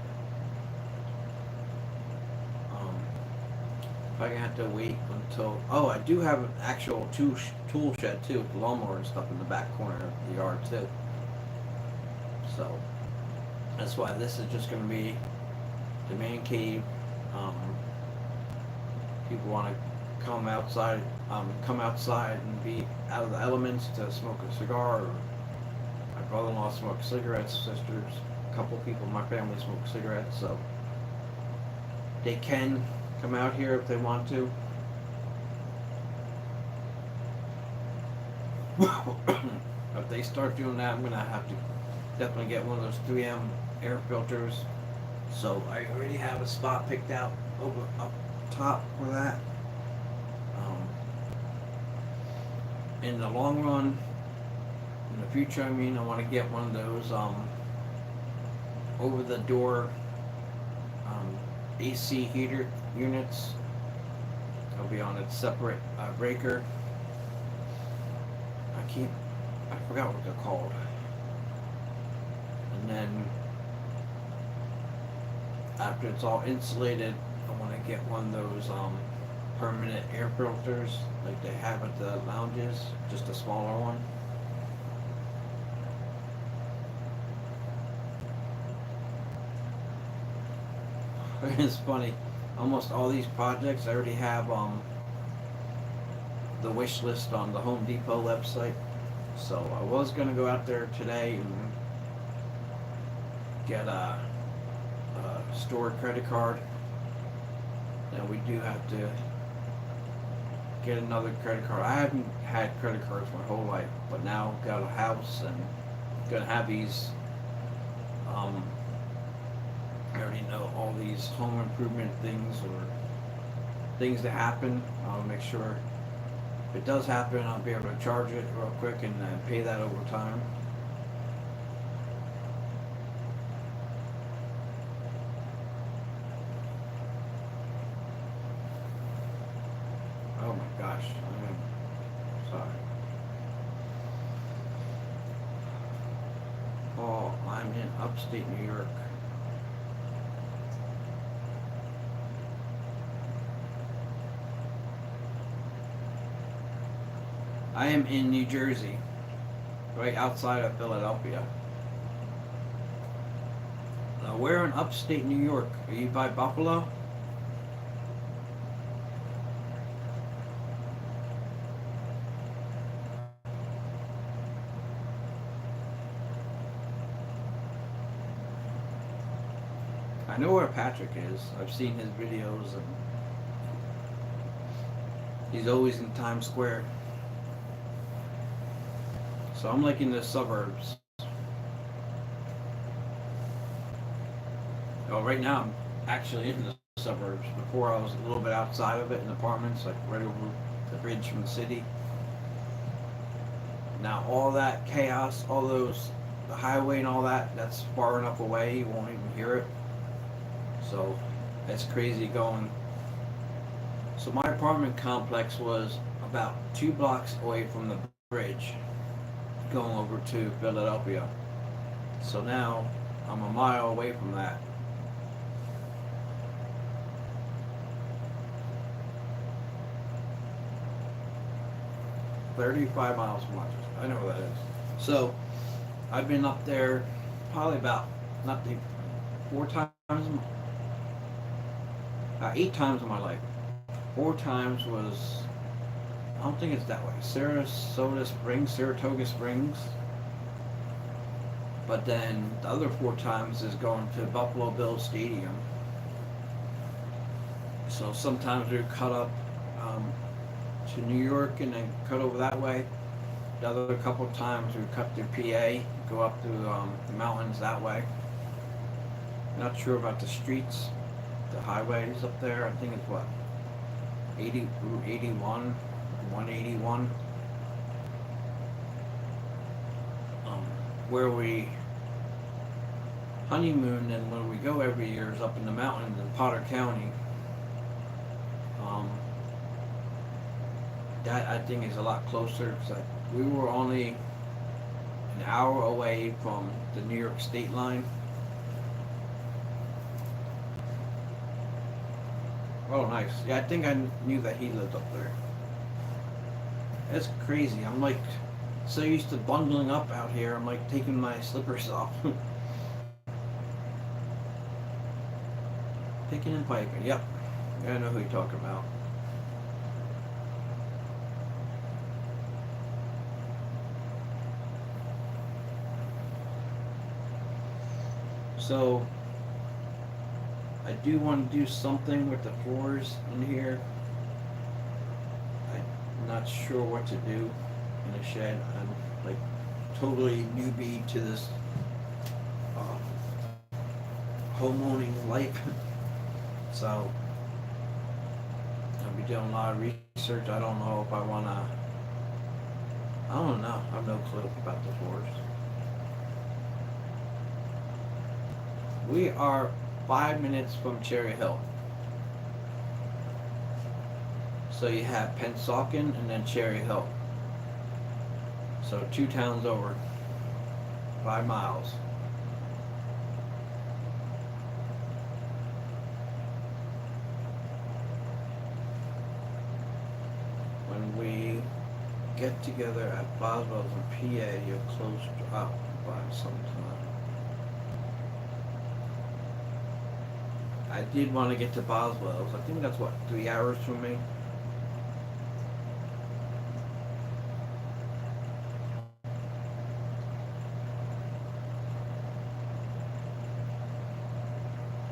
If I have to wait until... Oh, I do have an actual tool shed too, with the lawnmower and stuff in the back corner of the yard too. So, that's why this is just going to be the man cave. People want to come outside and be out of the elements to smoke a cigar. Or my brother-in-law smokes cigarettes, sisters, a couple people in my family smoke cigarettes, so they can come out here if they want to. If they start doing that, I'm gonna have to definitely get one of those 3M air filters. So I already have a spot picked out up top for that. In the long run, in the future, I mean, I want to get one of those over the door AC heater units. It'll be on a separate breaker. I forgot what they're called. And then after it's all insulated, I want to get one of those permanent air filters like they have at the lounges, just a smaller one. It's funny, almost all these projects I already have the wish list on the Home Depot website. So I was going to go out there today and get a stored credit card. Now we do have to get another credit card. I haven't had credit cards my whole life, but now I've got a house and I'm gonna have these I already know all these home improvement things or things that happen. I'll make sure if it does happen, I'll be able to charge it real quick and pay that over time. Oh my gosh, I'm sorry. Oh, I'm in upstate New York. I am in New Jersey. right outside of Philadelphia. Now, where in upstate New York? Are you by Buffalo? I know where Patrick is. I've seen his videos, and he's always in Times Square. So I'm like in the suburbs. Oh, right now I'm actually in the suburbs. Before I was a little bit outside of it in apartments, like right over the bridge from the city. Now all that chaos, all those, the highway and all that, that's far enough away you won't even hear it. So it's crazy going. So my apartment complex was about 2 blocks away from the bridge going over to Philadelphia. So now I'm a mile away from that. $35 miles from Rochester. I know where that is. So I've been up there probably about not the 4 times, 8 times in my life. 4 times was, I don't think it's that way, Saratoga Springs. But then the other 4 times is going to Buffalo Bills Stadium. So sometimes we cut up to New York and then cut over that way. The other couple of times we cut through PA, go up through the mountains that way. Not sure about the streets, the highways up there. I think it's what, 80, Route 81, 181. Where we honeymoon and where we go every year is up in the mountains in Potter County. That I think is a lot closer because we were only an hour away from the New York state line. Oh, nice. Yeah, I think I knew that he lived up there. That's crazy. I'm like so used to bundling up out here. I'm like taking my slippers off. Picking and piping. Yep. I know who you're talking about. So I do want to do something with the floors in here. I'm not sure what to do in a shed. I'm like totally newbie to this homeowning life. So I'll be doing a lot of research. I don't know if I want to. I don't know. I have no clue about the floors. We are 5 minutes from Cherry Hill. So you have Pennsauken and then Cherry Hill. So 2 towns over. 5 miles. When we get together at Boswell's in PA, you're close up by some time. I did want to get to Boswell's. I think that's what, 3 hours from me?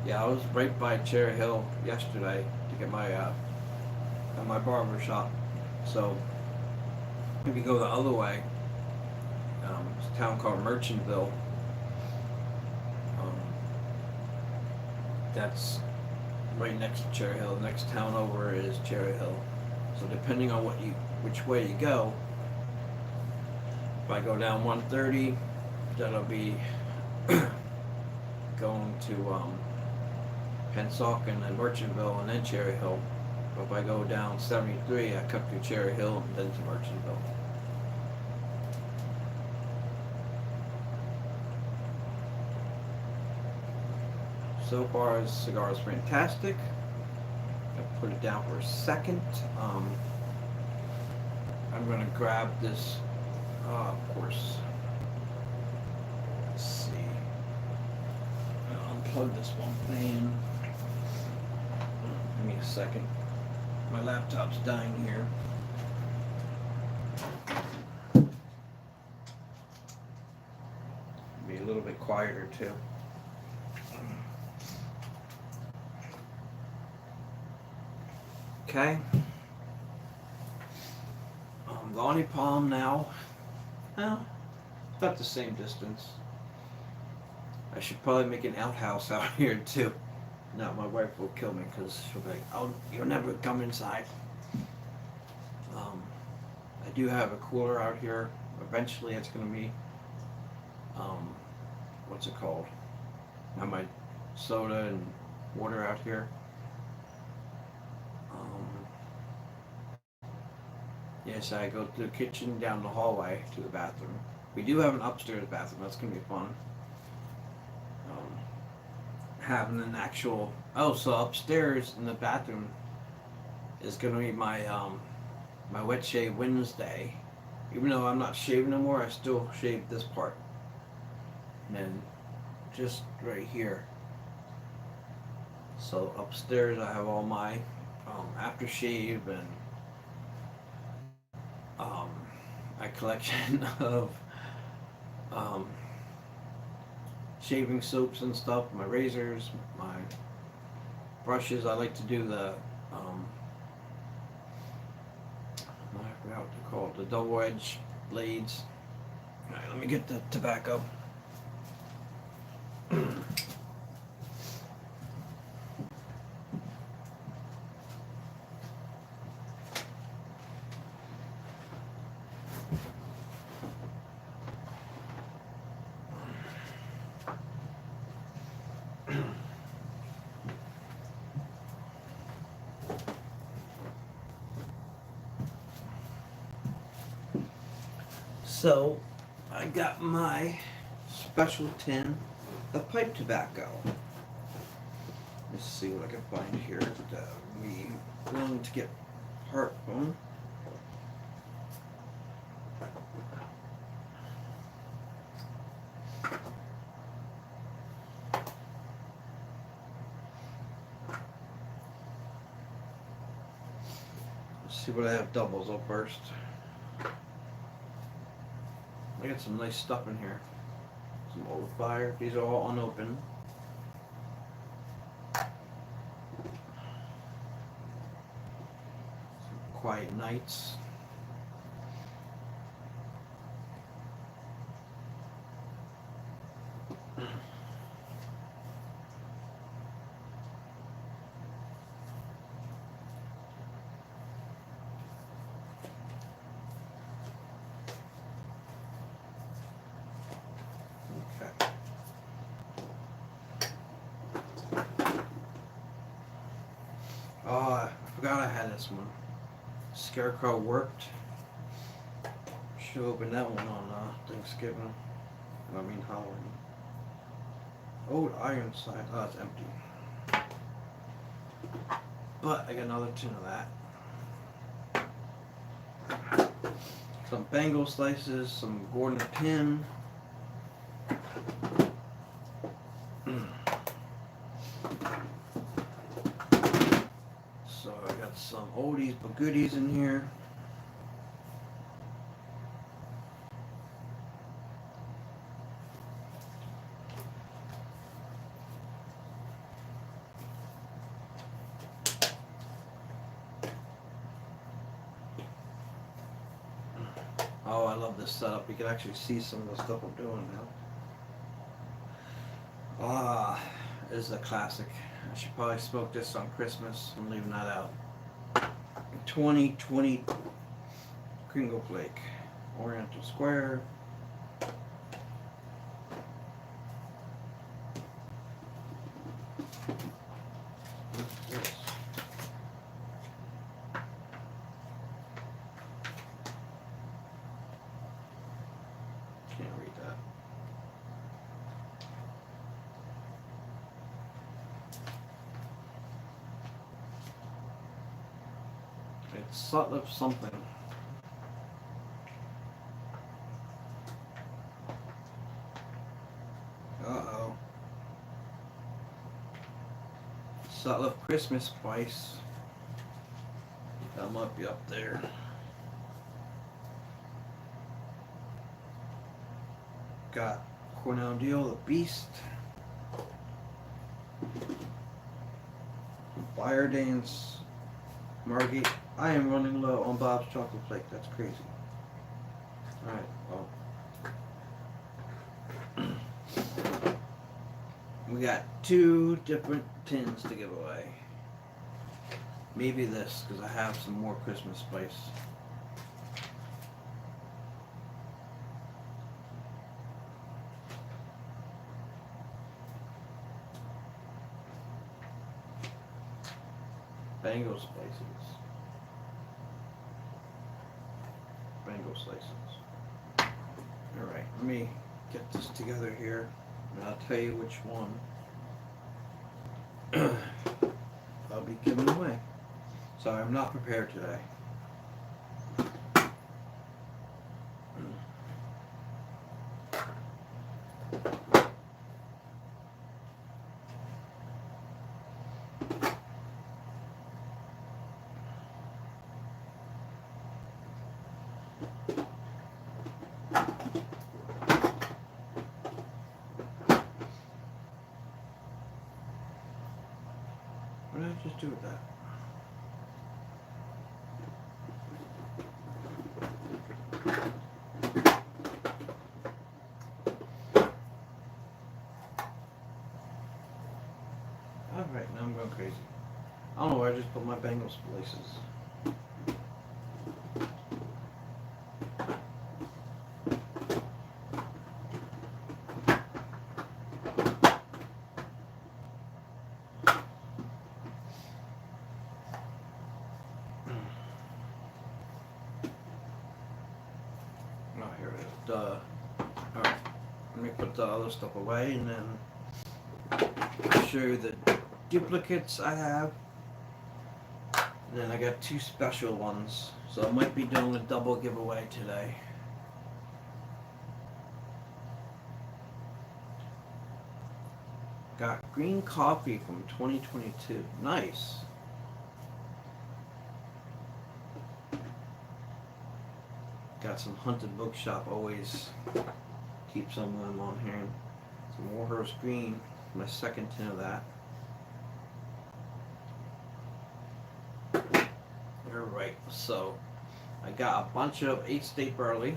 Yeah, I was right by Cherry Hill yesterday to get my my barber shop. So if you go the other way, it's a town called Merchantville. That's right next to Cherry Hill. The next town over is Cherry Hill. So depending on which way you go, if I go down 130, that'll be going to Pennsauken and Merchantville and then Cherry Hill. But if I go down 73, I cut through Cherry Hill and then to Merchantville. So far, this cigar is fantastic. I'll put it down for a second. I'm going to grab this, of course, unplug this one thing. Give me a second. My laptop's dying here. Be a little bit quieter too. Okay. Lonnie Palm now. Well, about the same distance. I should probably make an outhouse out here too. No, my wife will kill me because she'll be like, "Oh, you'll never come inside." I do have a cooler out here. Eventually, it's gonna be, what's it called? Have my soda and water out here. Yes, I go to the kitchen, down the hallway to the bathroom. We do have an upstairs bathroom. That's gonna be fun. Having an actual so upstairs in the bathroom is gonna be my my wet shave Wednesday. Even though I'm not shaving no more, I still shave this part. And then just right here. So upstairs I have all my aftershave and my collection of shaving soaps and stuff, my razors, my brushes. I like to do the I forgot what they're called, the double edge blades. Alright, let me get the tobacco. So, I got my special tin of pipe tobacco. Let's see what I can find here that we willing to get heartburn. Let's see what I have doubles up first. I got some nice stuff in here. Some old fire. These are all unopened. Some quiet nights. Oh, I forgot I had this one. Scarecrow worked. Should open that one on Thanksgiving. I mean Halloween. Old Ironside. Oh, it's empty. But I got another tin of that. Some Bengal slices, some Gordon pin. So I got some oldies but goodies in here. Oh, I love this setup. You can actually see some of the stuff I'm doing now. Ah, this is a classic. I should probably smoke this on Christmas. I'm leaving that out. 2020 Kringle Flake. Oriental Square. What's this? Can't read that. It's sort of something. Uh-oh. So I love Christmas spice. That might be up there. Got Cornell Deal, the Beast. Fire Dance. Margate. I am running low on Bob's chocolate flake. That's crazy. Alright, well. We got 2 different tins to give away. Maybe this, because I have some more Christmas spice. Bango spices. Bango slices. Alright, let me get this together here, and I'll tell you which one I'll be giving away. So I'm not prepared today. What did I just do with that? Alright, now I'm going crazy. I don't know where I just put my Bengal slices. Oh, here it is. Duh. Alright, let me put the other stuff away and then I'll show you the duplicates I have. And then I got 2 special ones. So I might be doing a double giveaway today. Got green coffee from 2022. Nice. Got some Hunted Bookshop, always keep some of them on hand. Some Warhurst Green, my second tin of that. Alright, so I got a bunch of 8 State barley.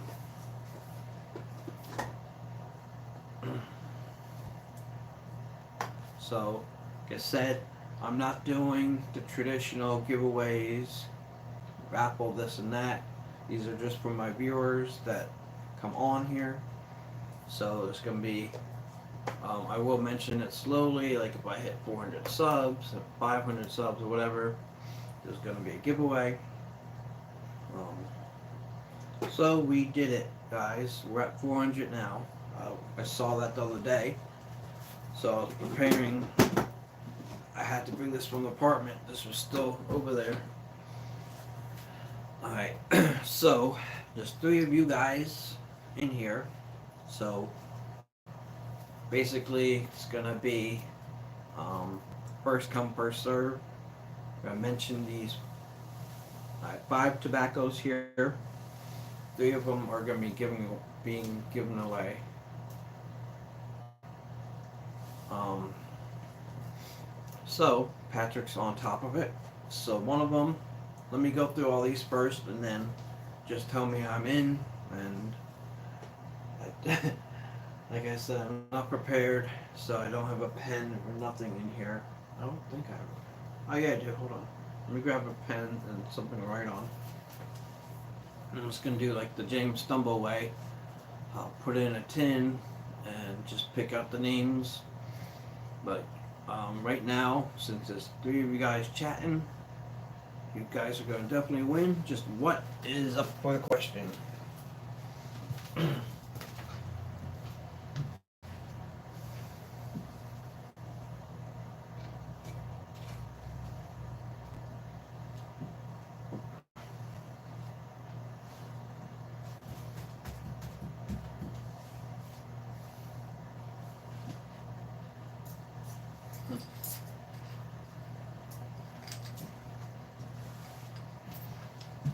So, like I said, I'm not doing the traditional giveaways, raffle this and that. These are just for my viewers that come on here. So it's going to be, I will mention it slowly, like if I hit 400 subs, 500 subs or whatever, there's going to be a giveaway. So we did it, guys. We're at 400 now. I saw that the other day. So I was preparing. I had to bring this from the apartment. This was still over there. Alright, so there's 3 of you guys in here. So basically it's gonna be first come, first serve. I mentioned these 5 tobaccos here. 3 of them are gonna be being given away. So Patrick's on top of it. So one of them, let me go through all these first, and then just tell me I'm in. And like I said, I'm not prepared, so I don't have a pen or nothing in here. I don't think I have. Oh yeah, I do. Hold on. Let me grab a pen and something to write on. I'm just gonna do like the James Stumble way. I'll put it in a tin and just pick out the names. But right now, since there's 3 of you guys chatting, you guys are going to definitely win. Just what is up for the question?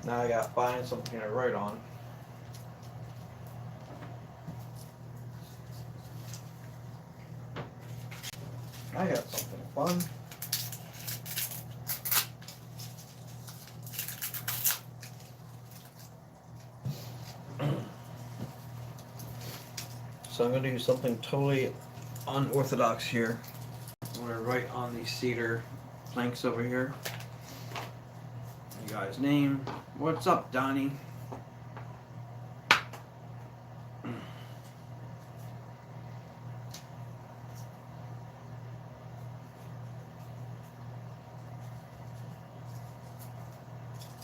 Now I gotta find something to write on. I got something fun. So I'm going to do something totally unorthodox here. I'm going to write on these cedar planks over here. You guys' name. What's up, Donnie?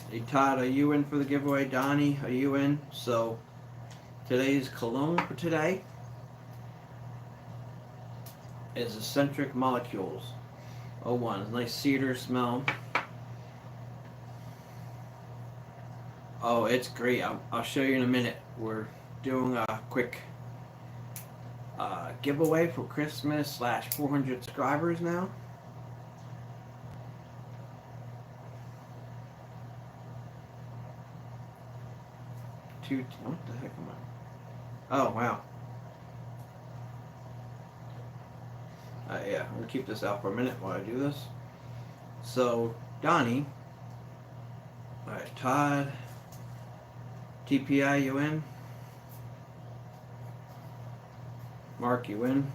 Hey Todd, are you in for the giveaway? Donnie, are you in? So today's cologne for today is Eccentric Molecules 01. Nice cedar smell. Oh, it's great. I'll show you in a minute. We're doing a quick giveaway for Christmas / 400 subscribers now. What the heck am I? Oh, wow. Yeah, I'm going to keep this out for a minute while I do this. So, Donnie. Alright, Todd. TPI, you in? Mark, you in?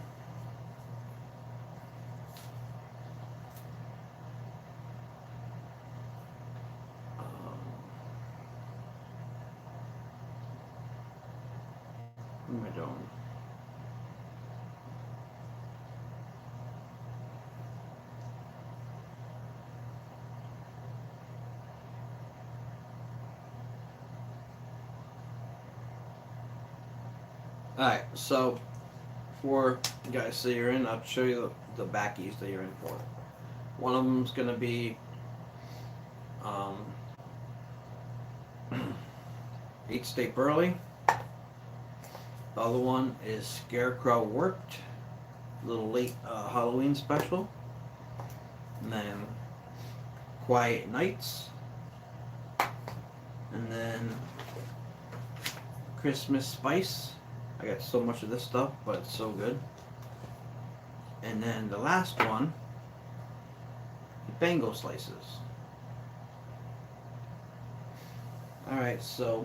What am I doing? Alright, so for you guys say you're in, I'll show you the backies that you're in for. One of them's going to be 8 State Burley. The other one is Scarecrow Worked, little late Halloween special. And then Quiet Nights. And then Christmas Spice. I got so much of this stuff, but it's so good. And then the last one, Bango Slices. Alright, so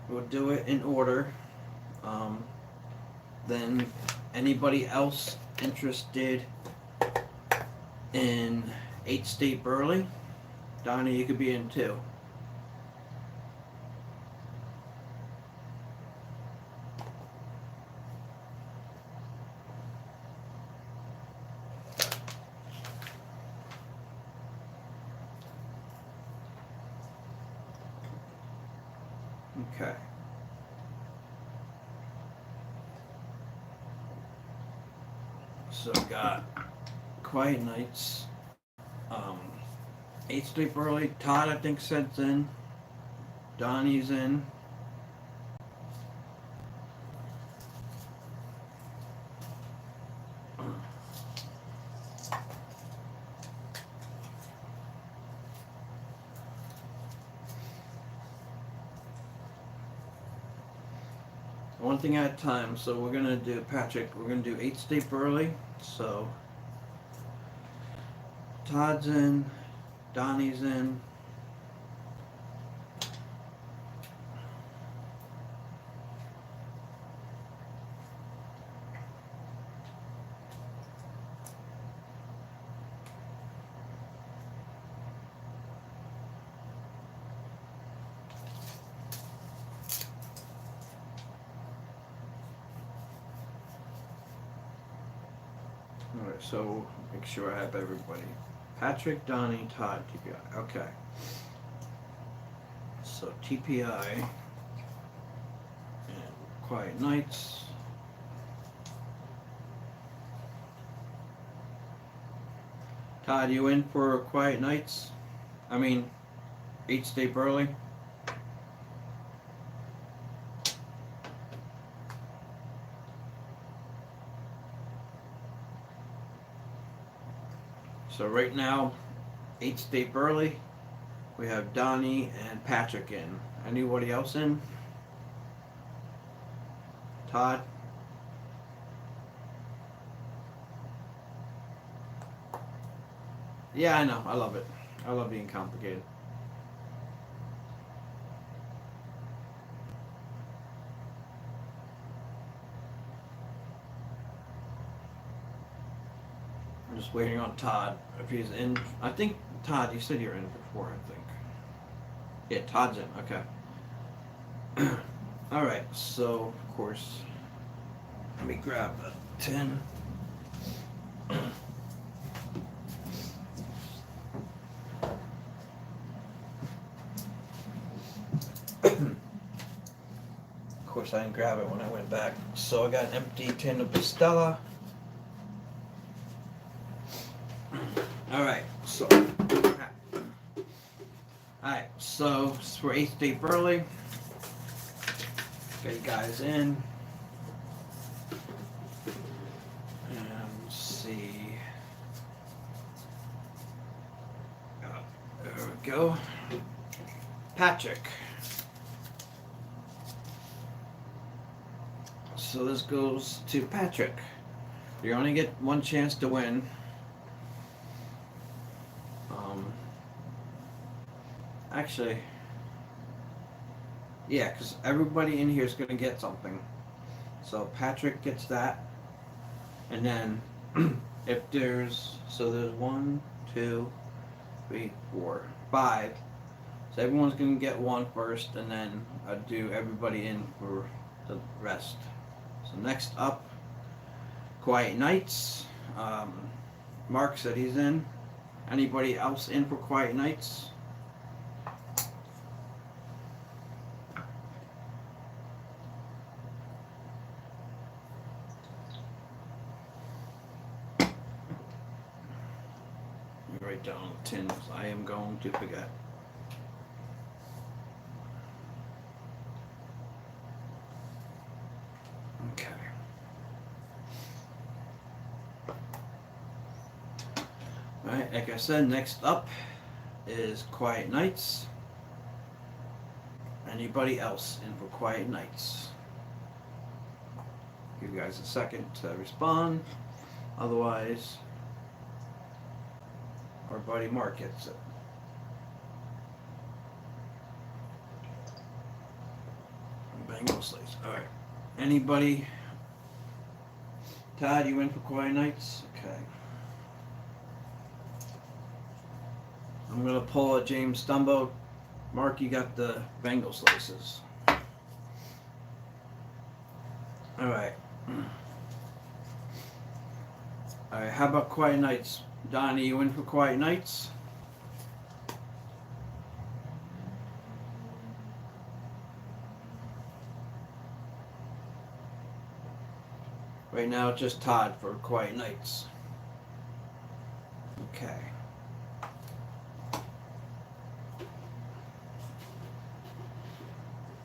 we'll do it in order. Then anybody else interested in 8 State Burley? Donnie, you could be in too. Okay. So got Quiet Nights, 8 State Burley. Todd, I think, sent in. Donnie's in. One thing at a time. So we're gonna do, Patrick, we're gonna do 8 State Burley. So Todd's in, Donnie's in. Alright, so make sure I have everybody. Patrick, Donnie, Todd, TPI. Okay. So TPI and Quiet Nights. Todd, you in for Quiet Nights? I mean, 8 State Burley? So right now, 8 State Burley We have Donnie and Patrick in. Anybody else in? Todd? Yeah, I know. I love it. I love being complicated. I'm just waiting on Todd if he's in. I think Todd, you said you're in before. I think. Yeah, Todd's in. Okay. All right. So of course, let me grab the tin. Of course, I didn't grab it when I went back. So I got an empty tin of Bustela. Alright, so. Alright, so it's for 8th Day Burley. Get you guys in. And let's see. There we go. Patrick. So this goes to Patrick. You only get one chance to win. Actually, yeah, because everybody in here is going to get something. So Patrick gets that. And then if there's 1, 2, 3, 4, 5. So everyone's going to get one first, and then I'll do everybody in for the rest. So next up, Quiet Nights. Mark said he's in. Anybody else in for Quiet Nights? Let me write down the tins. I am going to forget. Okay. Alright, like I said, next up is Quiet Nights. Anybody else in for Quiet Nights? Give you guys a second to respond. Otherwise, our buddy Mark gets it. Bango slates. Alright. Anybody? Todd, you in for Quiet Nights? Okay. I'm gonna pull a James Stumbo. Mark, you got the Bengal slices. Alright. Alright, how about Quiet Nights? Donnie, you in for Quiet Nights? Right now, it's just Todd for Quiet Nights. Okay.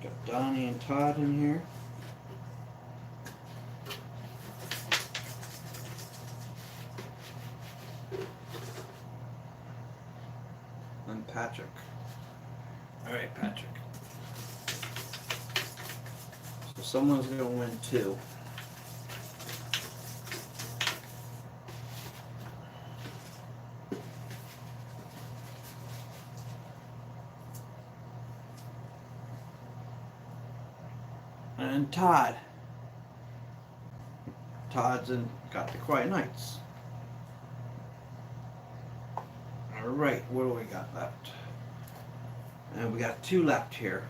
Got Donnie and Todd in here. And Patrick. Alright, Patrick. So someone's going to win 2. And Todd. Todd's in, got the Quiet Nights. Alright, what do we got left? And we got 2 left here.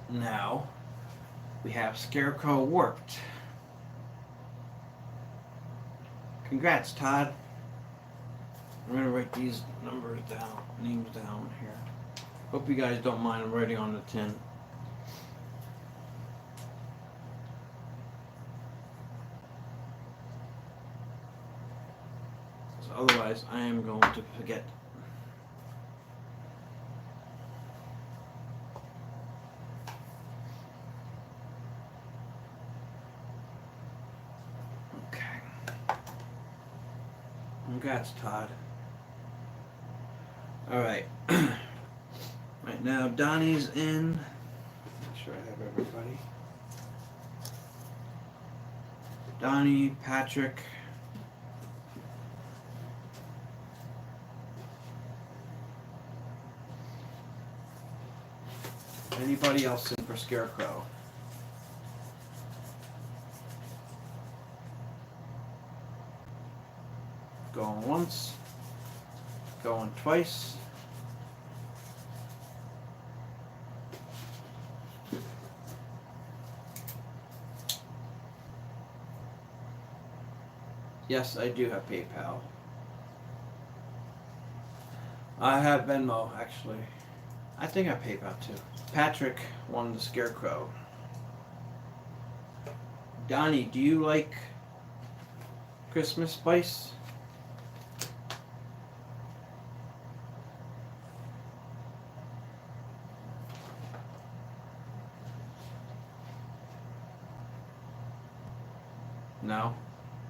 Now, we have Scarecrow Warped. Congrats, Todd. I'm going to write these numbers down, names down here. Hope you guys don't mind, I'm writing on the tin. So otherwise, I am going to forget. Okay. Congrats, Todd. Alright. Right now, Donnie's in. Make sure I have everybody. Donnie, Patrick. Anybody else in for Scarecrow? Going once. Going twice. Yes, I do have PayPal. I have Venmo, actually. I think I have PayPal too. Patrick won the Scarecrow. Donnie, do you like Christmas spice? No?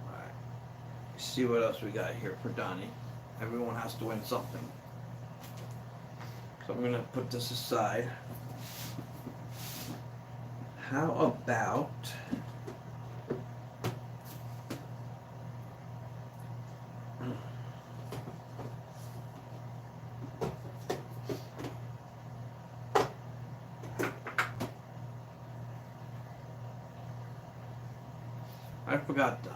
Alright. See what else we got here for Donnie. Everyone has to win something. So I'm going to put this aside. How about... I forgot the,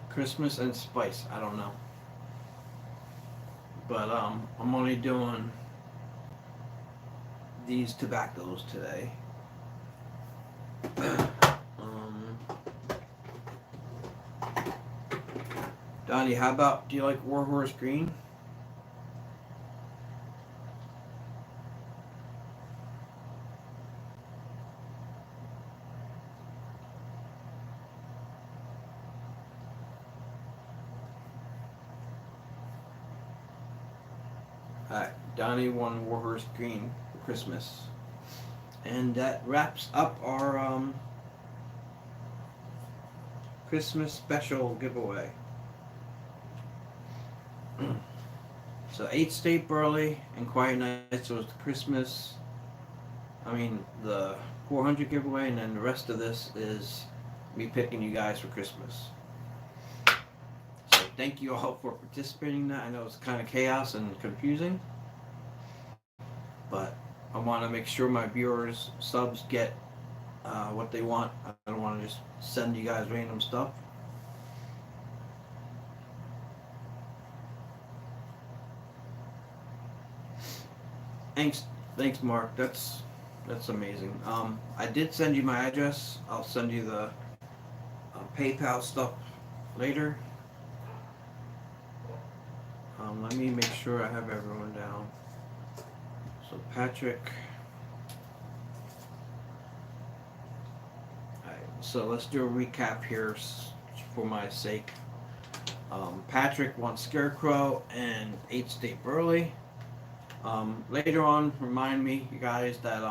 Christmas and spice. I don't know. But I'm only doing these tobaccos today. Donnie, how about, do you like Warhorse Green? Alright, Donnie won Warhorse Green for Christmas. And that wraps up our Christmas special giveaway. So 8 State Burley and Quiet Nights was the Christmas, the 400 giveaway, and then the rest of this is me picking you guys for Christmas. So thank you all for participating in that. I know it's kind of chaos and confusing, but I want to make sure my viewers, subs get what they want. I don't want to just send you guys random stuff. Thanks, Mark. That's amazing. I did send you my address. I'll send you the PayPal stuff later. Let me make sure I have everyone down. So Patrick. Alright, so let's do a recap here for my sake. Patrick won Scarecrow and 8 State Burley. Later on, remind me, you guys, that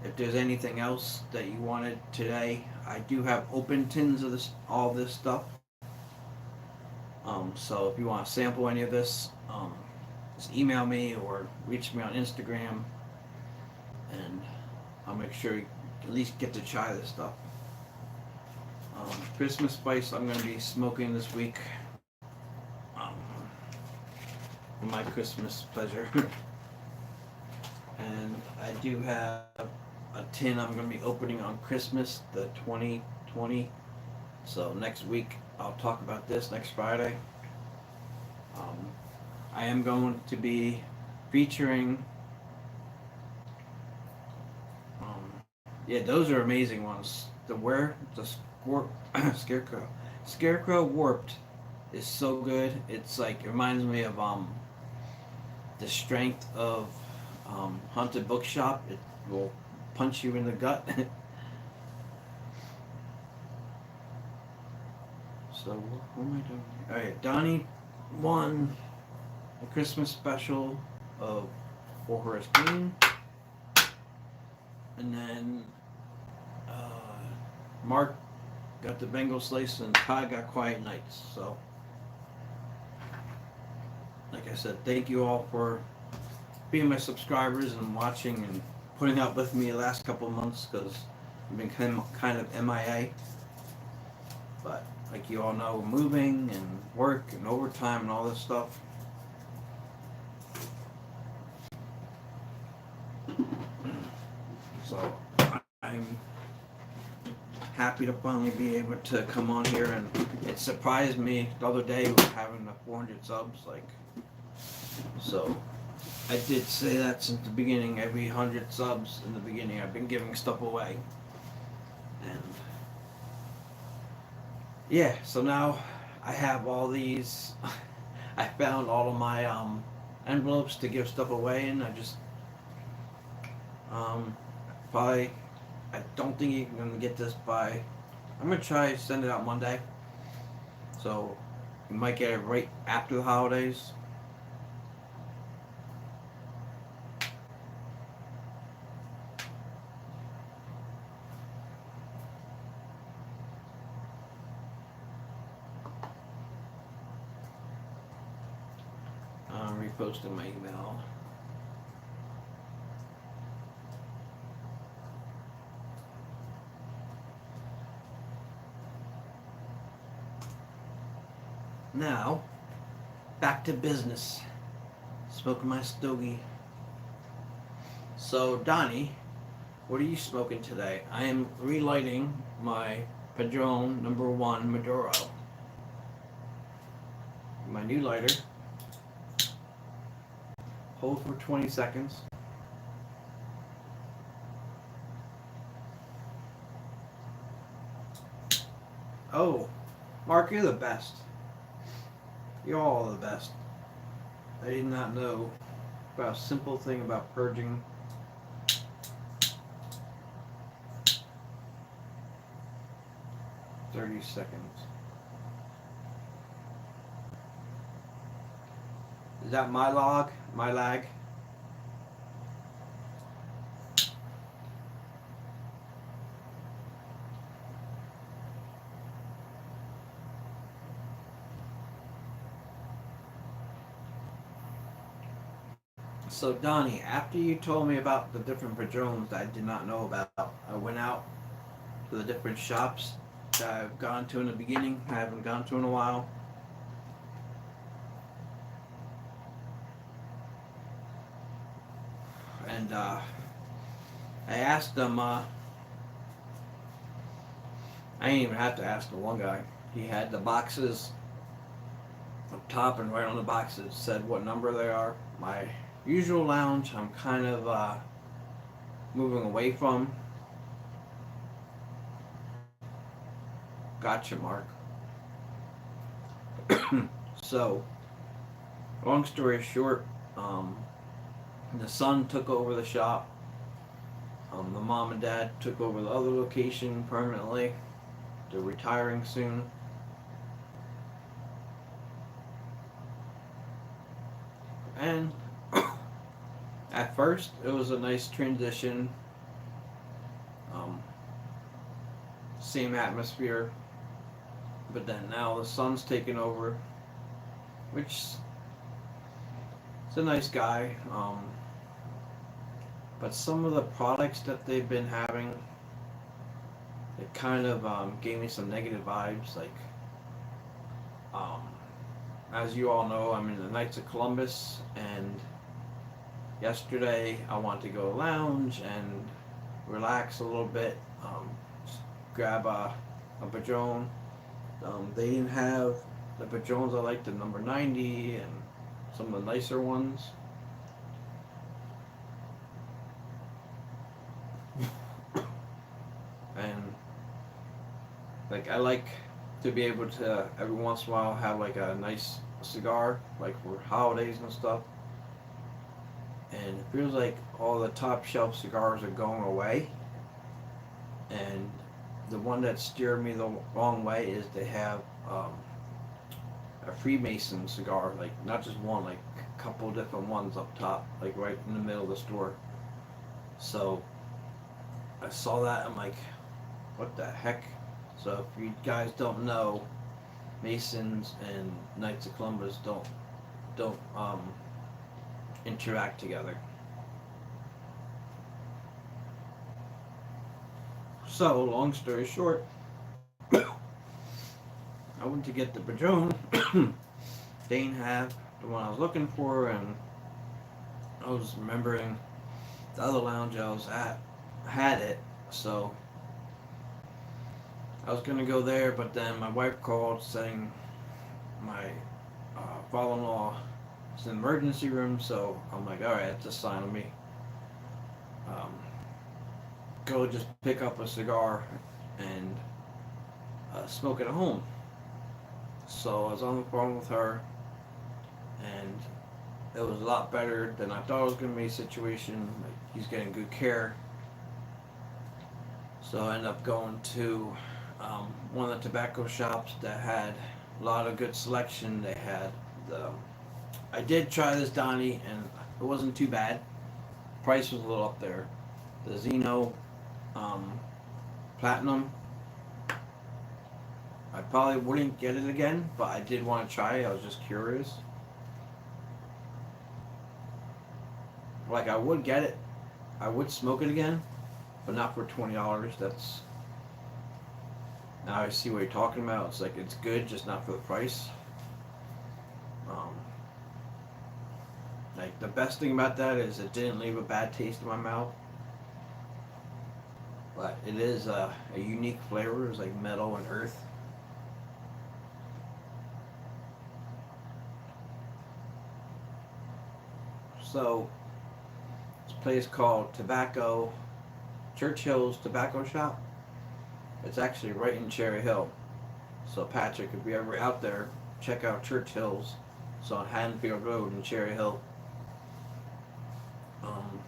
if there's anything else that you wanted today, I do have open tins of all this stuff. So if you want to sample any of this, just email me or reach me on Instagram, and I'll make sure you at least get to try this stuff. Christmas spice I'm going to be smoking this week. For my Christmas pleasure. And I do have a tin I'm going to be opening on Christmas, the 2020. So next week I'll talk about this next Friday. I am going to be featuring yeah, those are amazing ones. Scarecrow Warped is so good. It's like, it reminds me of the strength of Haunted Bookshop. It will punch you in the gut. So what am I doing here? Alright, Donnie won the Christmas special of Warhorse Green. And then Mark got the Bengal Slice and Todd got Quiet Nights. So like I said, thank you all for being my subscribers and watching and putting up with me the last couple of months because I've been kind of MIA. But like you all know, moving and work and overtime and all this stuff. So I'm happy to finally be able to come on here, and it surprised me the other day with having the 400 subs. So I did say that since the beginning. Every 100 subs in the beginning, I've been giving stuff away, and yeah. So now I have all these. I found all of my envelopes to give stuff away, and I just probably. I don't think you're gonna get this by. I'm gonna try to send it out Monday, so you might get it right after the holidays. I'm reposting my email. Now, back to business. Smoking my stogie. So, Donnie, what are you smoking today? I am relighting my Padron #1 Maduro. My new lighter. Hold for 20 seconds. Oh, Mark, you're the best. You're all the best. I did not know about a simple thing about purging. "30 seconds. Is that my log? My lag? So Donnie, after you told me about the different Padrones that I did not know about, I went out to the different shops that I've gone to in the beginning. I haven't gone to in a while. And I asked them, I didn't even have to ask the one guy. He had the boxes up top, and right on the boxes said what number they are. My usual lounge, I'm kind of moving away from. Gotcha, Mark. So, long story short, the son took over the shop. The mom and dad took over the other location permanently. They're retiring soon. And at first, it was a nice transition. Same atmosphere. But then now the son's taking over, which is a nice guy. But some of the products that they've been having, it kind of gave me some negative vibes. Like, as you all know, I'm in the Knights of Columbus, and yesterday I wanted to go lounge and relax a little bit, just grab a Padron. They didn't have the Padrones I like, the number 90 and some of the nicer ones. And like, I like to be able to every once in a while have like a nice cigar, like for holidays and stuff. And it feels like all the top shelf cigars are going away. And the one that steered me the wrong way is they have a Freemason cigar, like not just one, like a couple different ones up top, like right in the middle of the store. So I saw that, I'm like, what the heck? So if you guys don't know, Masons and Knights of Columbus don't don't interact together. So, long story short, I went to get the Padron. They didn't have the one I was looking for, and I was remembering the other lounge I was at had it, so I was gonna go there, but then my wife called saying my father-in-law is in the emergency room, so I'm like, all right, it's a sign of me. Um, Go just pick up a cigar and smoke it at home. So I was on the phone with her, and it was a lot better than I thought it was going to be a situation. Like, he's getting good care. So I ended up going to one of the tobacco shops that had a lot of good selection. They had the. I did try this Donnie, and it wasn't too bad. Price was a little up there. The Zeno um, Platinum. I probably wouldn't get it again, but I did want to try it. I was just curious. Like, I would get it. I would smoke it again, but not for $20. That's now I see what you're talking about. It's like it's good, just not for the price. Um, like the best thing about that is it didn't leave a bad taste in my mouth. But it is a unique flavor. It's like metal and earth. So this place called Churchill's Tobacco Shop. It's actually right in Cherry Hill. So Patrick, if you're ever out there, check out Churchill's. It's on Haddonfield Road in Cherry Hill. Um,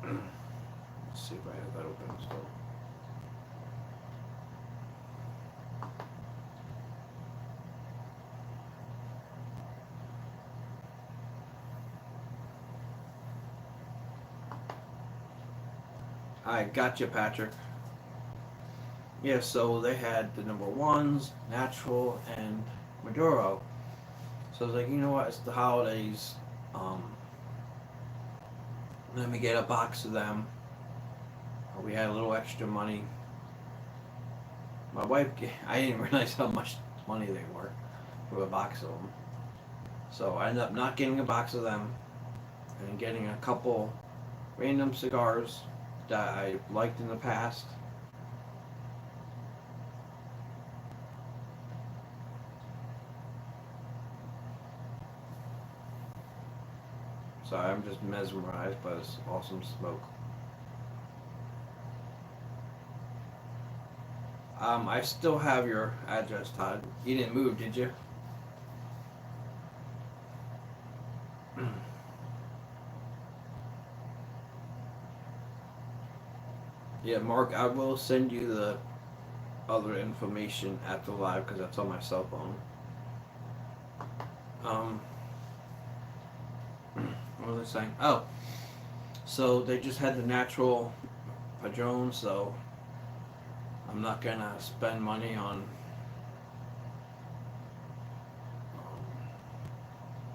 let's see if I have that open still. I got you, Patrick. Yeah, so they had the number ones, natural, and Maduro. So I was like, you know what? It's the holidays. Um, Let me get a box of them. We had a little extra money. My wife, I didn't realize how much money they were for a box of them. So I ended up not getting a box of them and getting a couple random cigars that I liked in the past. So I'm just mesmerized by this awesome smoke. I still have your address, Todd. You didn't move, did you? Yeah, Mark, I will send you the other information at the live because that's on my cell phone. Um, what was I saying? Oh, so they just had the natural Padron, so I'm not gonna spend money on.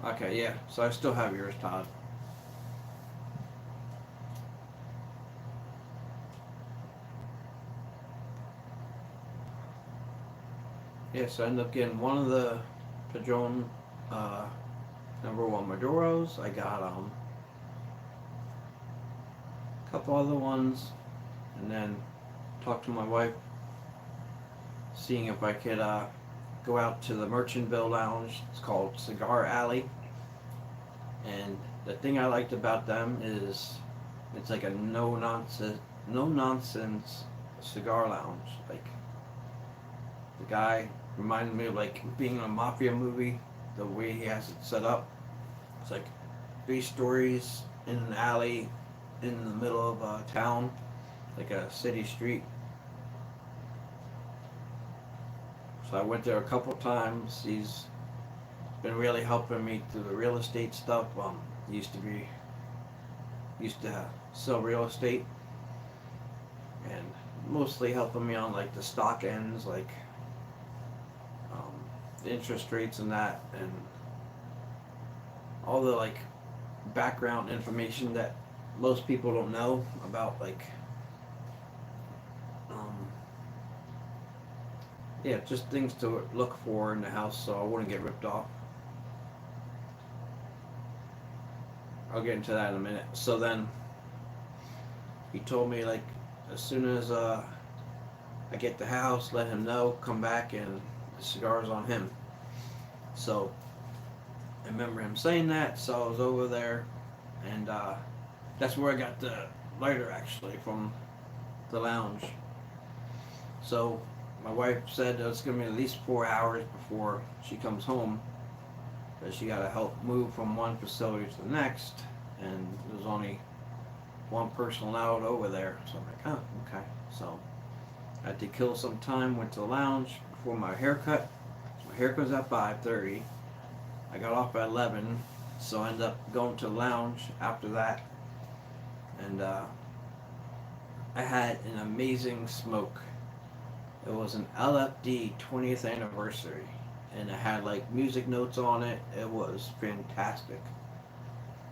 Okay, yeah. So I still have yours, Todd. Yeah, so I ended up getting one of the Padron uh, number one Maduros. I got a couple other ones, and then talked to my wife, seeing if I could go out to the Merchantville Lounge. It's called Cigar Alley, and the thing I liked about them is it's like a no nonsense cigar lounge. Like the guy reminded me of like being in a mafia movie. The way he has it set up, it's like 3 stories in an alley in the middle of town, like a city street. So I went there a couple times. He's been really helping me through the real estate stuff. He used to sell real estate, and mostly helping me on like the stock ends, like the interest rates and that, and all the like background information that most people don't know about, like um, yeah, just things to look for in the house so I wouldn't get ripped off. I'll get into that in a minute. So then he told me, like, as soon as I get the house, let him know, come back, and the cigar's on him. So I remember him saying that, so I was over there, and that's where I got the lighter actually, from the lounge. So my wife said it's gonna be at least 4 hours before she comes home, that she got to help move from one facility to the next, and there's only one person allowed over there. So I'm like, oh, okay. So I had to kill some time, went to the lounge before my haircut. So my haircut's at 5:30. I got off at 11, so I ended up going to the lounge after that, and I had an amazing smoke. It was an LFD 20th anniversary, and it had like music notes on it. It was fantastic.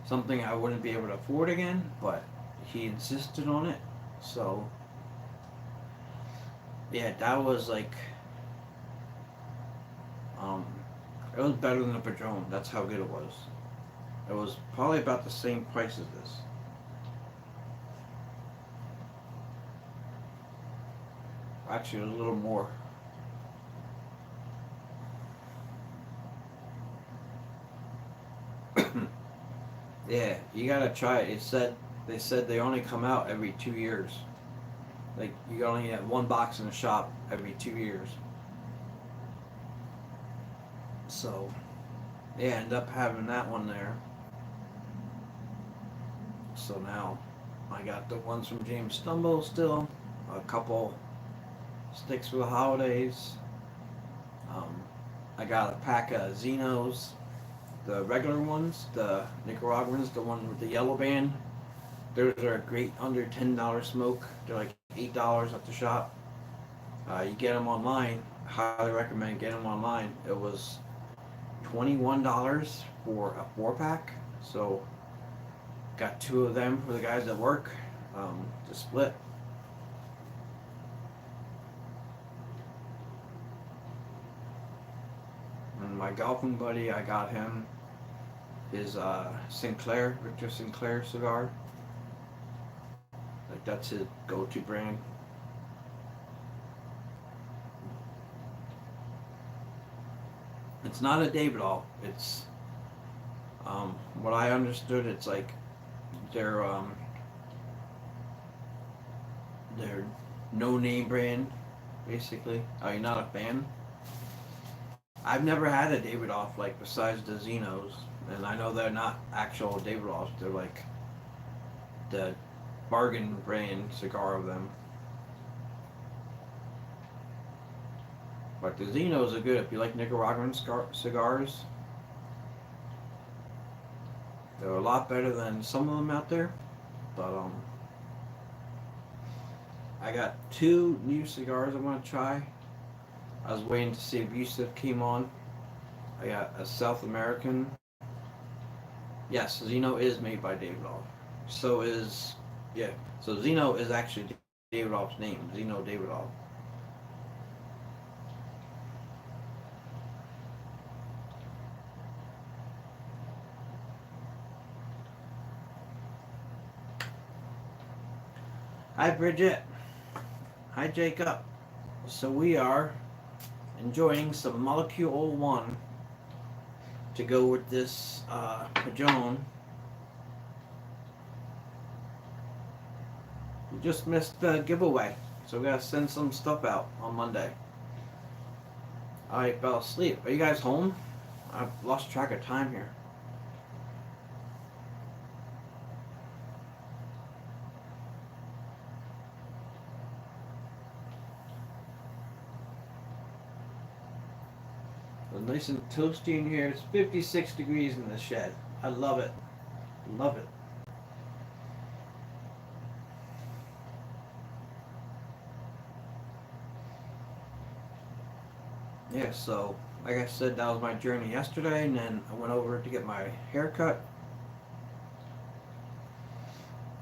Something I wouldn't be able to afford again, but he insisted on it. So yeah, that was like um, it was better than a Padron. That's how good it was. It was probably about the same price as this. Actually, it was a little more. Yeah, you gotta try it. They said they only come out every 2 years. Like you only get one box in the shop every 2 years. So yeah, end up having that one there. So now I got the ones from James Stumble still, a couple sticks for the holidays. Um, I got a pack of Xenos, the regular ones, the Nicaraguans, the one with the yellow band. Those are a great under $10 smoke. They're like $8 at the shop. You get them online. Highly recommend getting them online. It was $21 for a 4 pack. So got two of them for the guys at work to split. And my golfing buddy, I got him his Victor Sinclair cigar. Like that's his go-to brand. It's not a Davidoff. It's what I understood. It's like their their no-name brand, basically. Are you not a fan? I've never had a Davidoff like besides the Xenos, and I know they're not actual Davidoffs. They're like the bargain brand cigar of them. But the Xenos are good if you like Nicaraguan cigars. They're a lot better than some of them out there. But I got two new cigars I want to try. I was waiting to see if Yusuf came on. I got a South American. Yes, Xeno is made by Davidoff. So is yeah. So Xeno is actually Davidoff's name. Xeno Davidoff. Hi Bridget. Hi Jacob. So we are enjoying some Molecule 1 to go with this Padron. We just missed the giveaway, so we gotta send some stuff out on Monday. I fell asleep. Are you guys home? I've lost track of time here. It's nice and toasty in here. It's 56 degrees in the shed. I love it. Love it. Yeah, so like I said, that was my journey yesterday, and then I went over to get my hair cut,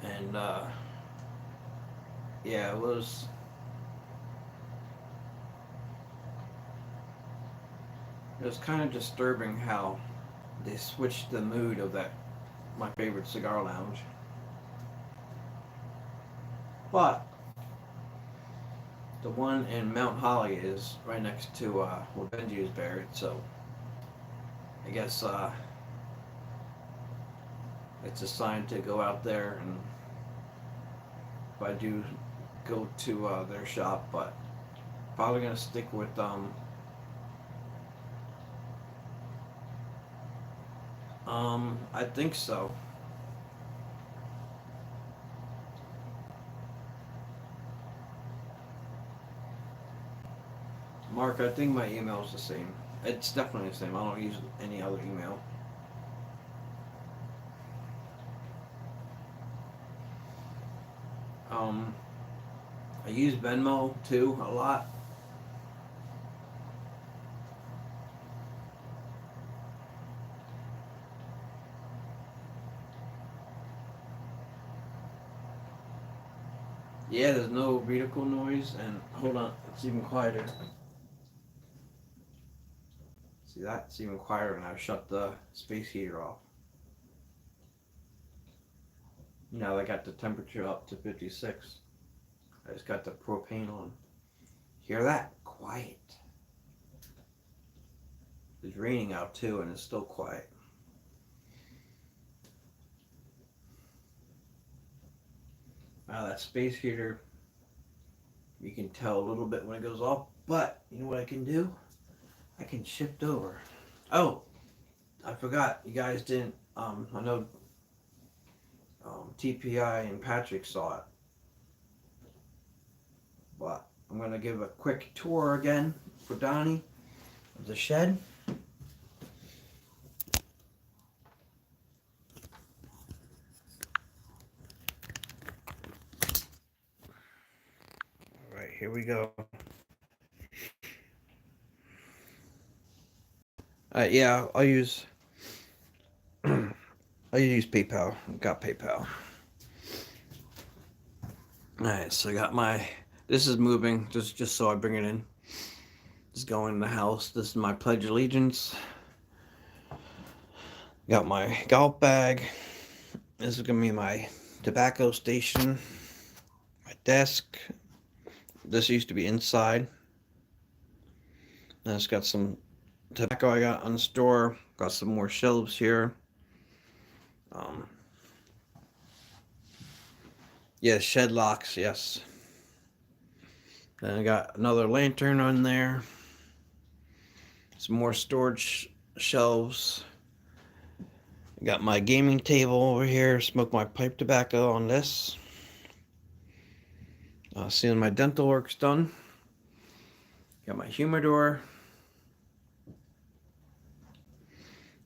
and yeah, it was kind of disturbing how they switched the mood of that my favorite cigar lounge. But the one in Mount Holly is right next to where Benji is buried, so I guess it's a sign to go out there, and if I do go to their shop, but probably gonna stick with I think so. Mark, I think my email is the same. It's definitely the same. I don't use any other email. Um, I use Venmo too a lot. Yeah, there's no vehicle noise, and hold on, it's even quieter. See that? It's even quieter when I shut the space heater off. Now I got the temperature up to 56. I just got the propane on. Hear that? Quiet. It's raining out too, and it's still quiet. Wow, that space heater, you can tell a little bit when it goes off, but you know what I can do? I can shift over. Oh, I forgot. You guys didn't. I know TPI and Patrick saw it, but I'm gonna give a quick tour again for Donnie of the shed. All right, here we go. Yeah, I use PayPal. Got PayPal. All right, so I got my. This is moving just so I bring it in. Just going in the house. This is my Pledge of Allegiance. Got my golf bag. This is gonna be my tobacco station. My desk. This used to be inside. And it's got some tobacco I got on the store. Got some more shelves here. Um, yeah, shed locks, yes. Then I got another lantern on there. Some more storage shelves. I got my gaming table over here. Smoke my pipe tobacco on this. Seeing my dental work's done. Got my humidor.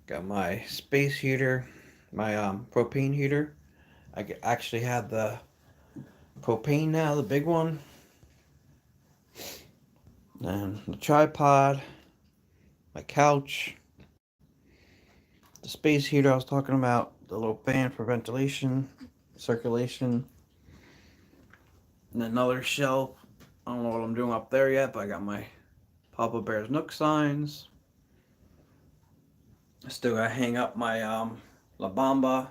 Got my space heater. My propane heater. I actually have the propane now, the big one. And the tripod. My couch. The space heater I was talking about. The little fan for ventilation, circulation. And another shelf. I don't know what I'm doing up there yet, but I got my Papa Bear's Nook signs. I still gotta hang up my La Bamba.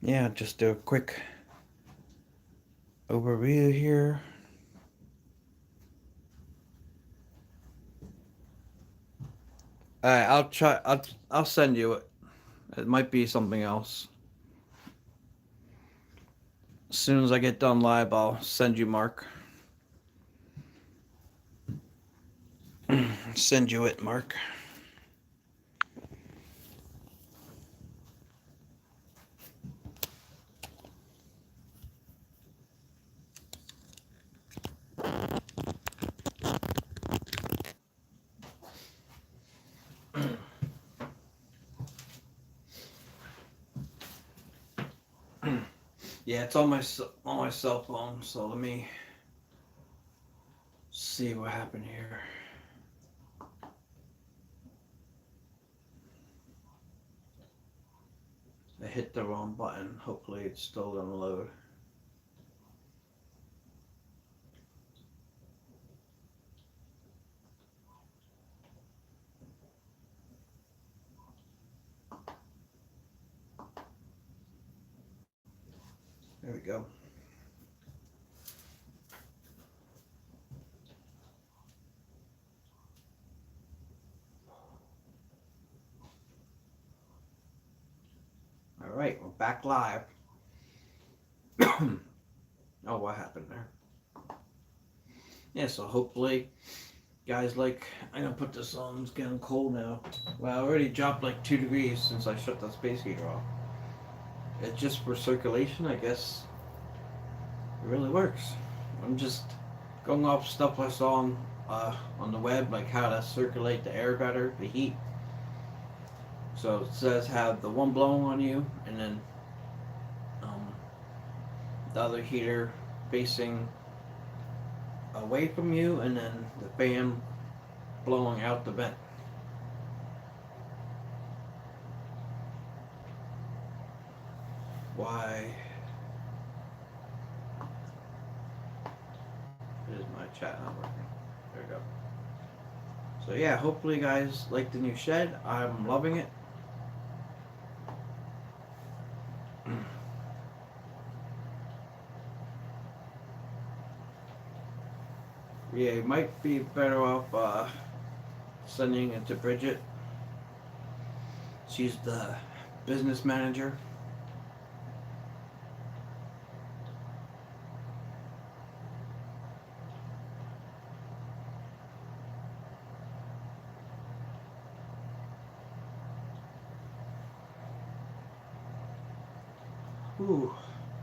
Yeah, just do a quick overview here. Alright, I'll try. I'll send you it. It might be something else. As soon as I get done live, I'll send you Mark. Send you it, Mark. Yeah, it's on my cell phone. So let me see what happened here. I hit the wrong button. Hopefully it's still gonna load. There we go. Alright, we're back live. Oh, what happened there? Yeah, so hopefully, guys, like, I'm gonna put this on. It's getting cold now. Well, I already dropped like 2 degrees since I shut the space heater off. It's just for circulation, I guess. It really works. I'm just going off stuff I saw on the web, like how to circulate the air better, the heat. So it says have the one blowing on you, and then the other heater facing away from you, and then the fan blowing out the vent. Why is my chat not working? There we go. So yeah, hopefully you guys like the new shed. I'm loving it. Yeah, you might be better off sending it to Bridget. She's the business manager. Ooh.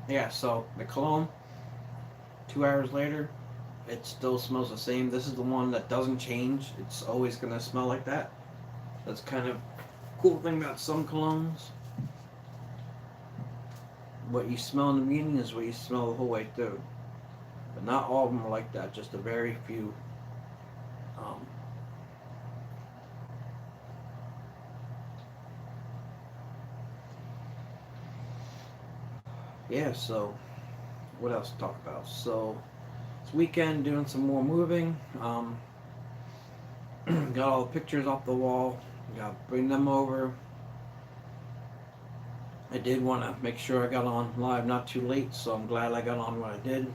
Yeah, so the cologne, 2 hours later, it still smells the same. This is the one that doesn't change. It's always going to smell like that. That's kind of cool thing about some colognes. What you smell in the beginning is what you smell the whole way through. But not all of them are like that, just a very few. Yeah, so what else to talk about? So this weekend doing some more moving. Got all the pictures off the wall. Got to bring them over. I did want to make sure I got on live not too late, so I'm glad I got on when I did.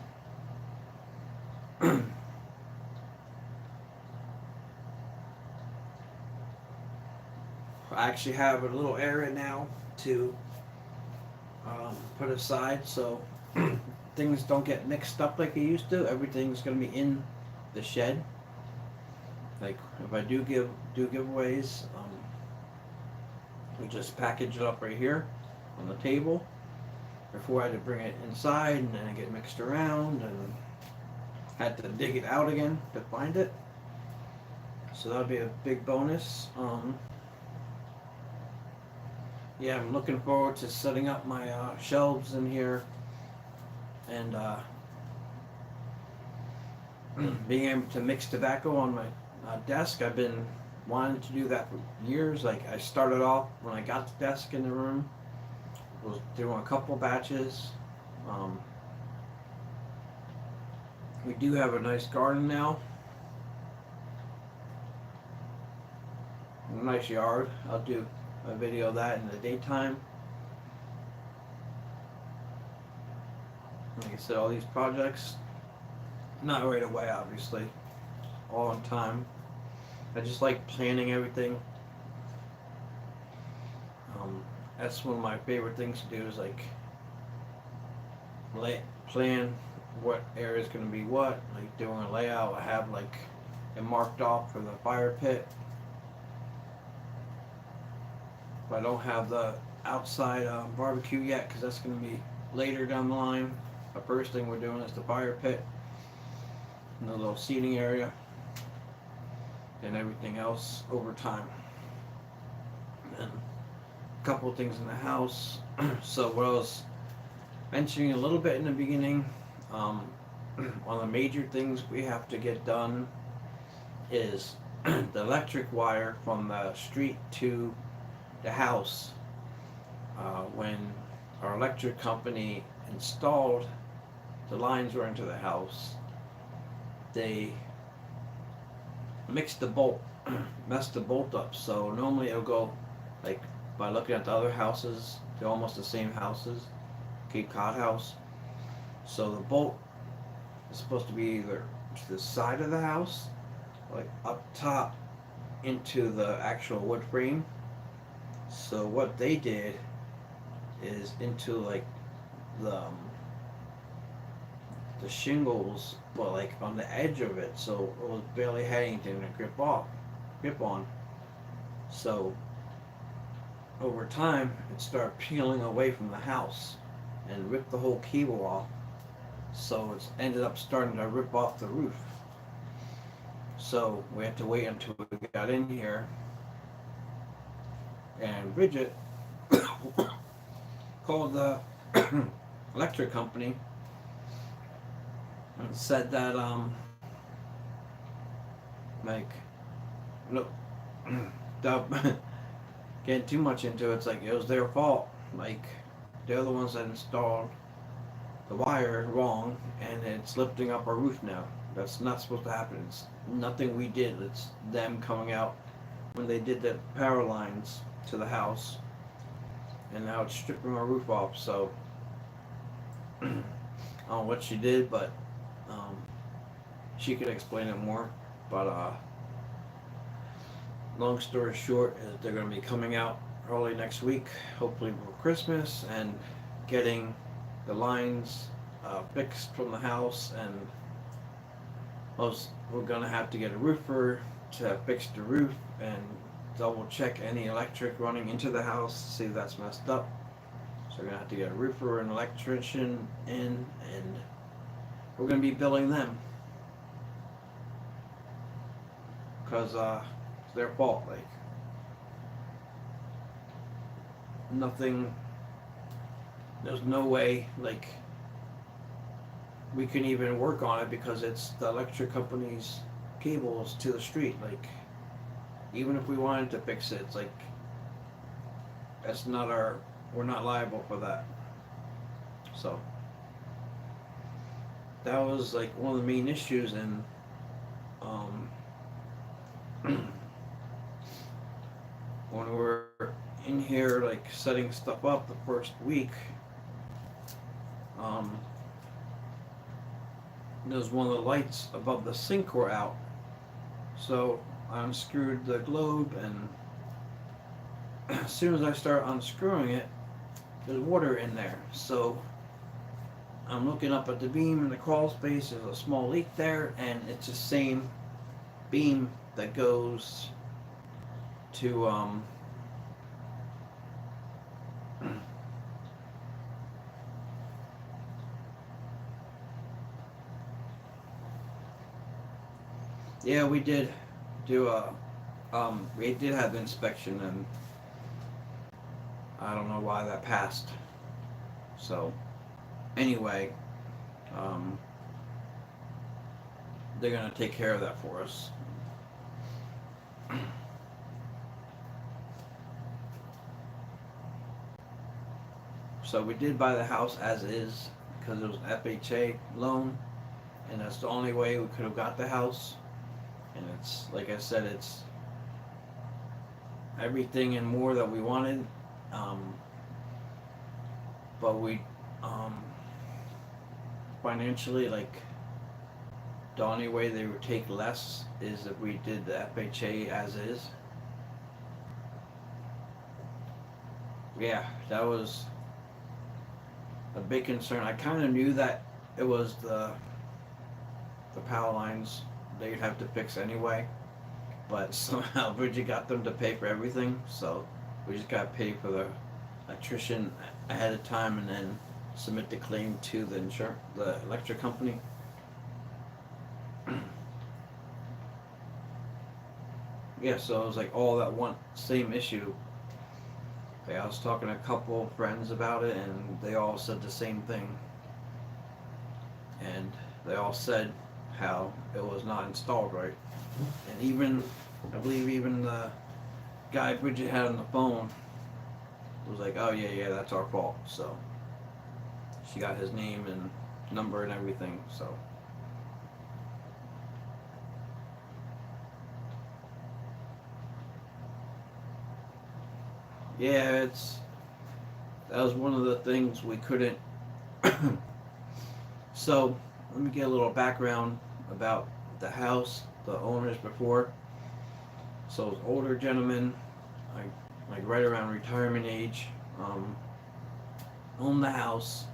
I actually have a little area now to put aside so things don't get mixed up like it used to. Everything's going to be in the shed. Like if I do giveaways, we just package it up right here on the table. Before I had to bring it inside and then get mixed around and had to dig it out again to find it. So that'll be a big bonus. Yeah, I'm looking forward to setting up my shelves in here and being able to mix tobacco on my desk. I've been wanting to do that for years. Like I started off when I got the desk in the room, was doing a couple batches. We do have a nice garden now, a nice yard. I'll do a video of that in the daytime. Like I said, all these projects, not right away obviously, all on time. I just like planning everything. That's one of my favorite things to do is like plan what area is going to be what, like doing a layout. I have like it marked off for the fire pit. But I don't have the outside barbecue yet because that's going to be later down the line. The first thing we're doing is the fire pit and the little seating area and everything else over time. And a couple of things in the house. So what I was mentioning a little bit in the beginning, one of the major things we have to get done is the electric wire from the street to the house. When our electric company installed the lines were into the house, they mixed the bolt, messed the bolt up. So normally it'll go, like, by looking at the other houses, they're almost the same houses, Cape Cod house. So the bolt is supposed to be either to the side of the house, like up top into the actual wood frame. So what they did is into like the um, the shingles, but like on the edge of it, so it was barely had anything to grip on. So over time, it started peeling away from the house and ripped the whole cable off. So it's ended up starting to rip off the roof. So we had to wait until we got in here, and Bridget called the electric company and said that like, look, getting too much into it, it's like it was their fault. Like, they're the ones that installed the wire wrong, and it's lifting up our roof now. That's not supposed to happen. It's nothing we did. It's them coming out when they did the power lines to the house, and now it's stripping our roof off. So I don't know what she did, but um, she could explain it more. But long story short is they're going to be coming out early next week, hopefully before Christmas, and getting the lines fixed from the house. And we're going to have to get a roofer to fix the roof and double check any electric running into the house to see if that's messed up. So we're going to have to get a roofer and electrician in, and we're going to be billing them because it's their fault. Like, nothing, there's no way, like, we can even work on it because it's the electric company's cables to the street. Like, even if we wanted to fix it, it's like, that's not our, we're not liable for that. So that was like one of the main issues. And when we were in here, like, setting stuff up the first week, there was one of the lights above the sink were out. So I unscrewed the globe, and as soon as I start unscrewing it, there's water in there. So I'm looking up at the beam in the crawl space, there's a small leak there, and it's the same beam that goes to yeah, we did do a we did have the inspection, and I don't know why that passed. So anyway, they're gonna take care of that for us. So we did buy the house as is because it was FHA loan, and that's the only way we could have got the house. And it's, like I said, it's everything and more that we wanted. But we financially, like, the only way they would take less is if we did the FHA as is. Yeah, that was a big concern. I kind of knew that it was the power lines they'd have to fix anyway, but somehow Bridget got them to pay for everything, so we just got to pay for the electrician ahead of time and then submit the claim to the electric company. Yeah, so it was like all that one same issue. Like, I was talking to a couple of friends about it, and they all said the same thing. And they all said how it was not installed right. And even, I believe even the guy Bridget had on the phone was like, oh yeah, yeah, that's our fault. So she got his name and number and everything. So yeah, it's that was one of the things we couldn't. So let me get a little background about the house, the owners before. So it was older gentleman, like right around retirement age, um, owned the house.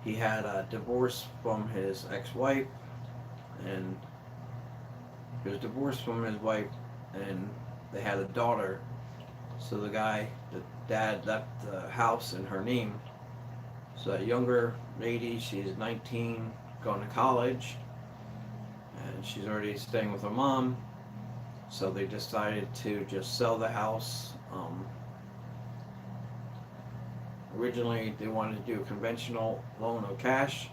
He had a divorce from his ex-wife, and he was divorced from his wife, and they had a daughter. So the dad left the house in her name. So that younger lady, she's 19, going to college, and she's already staying with her mom. So they decided to just sell the house. Originally, they wanted to do a conventional loan of cash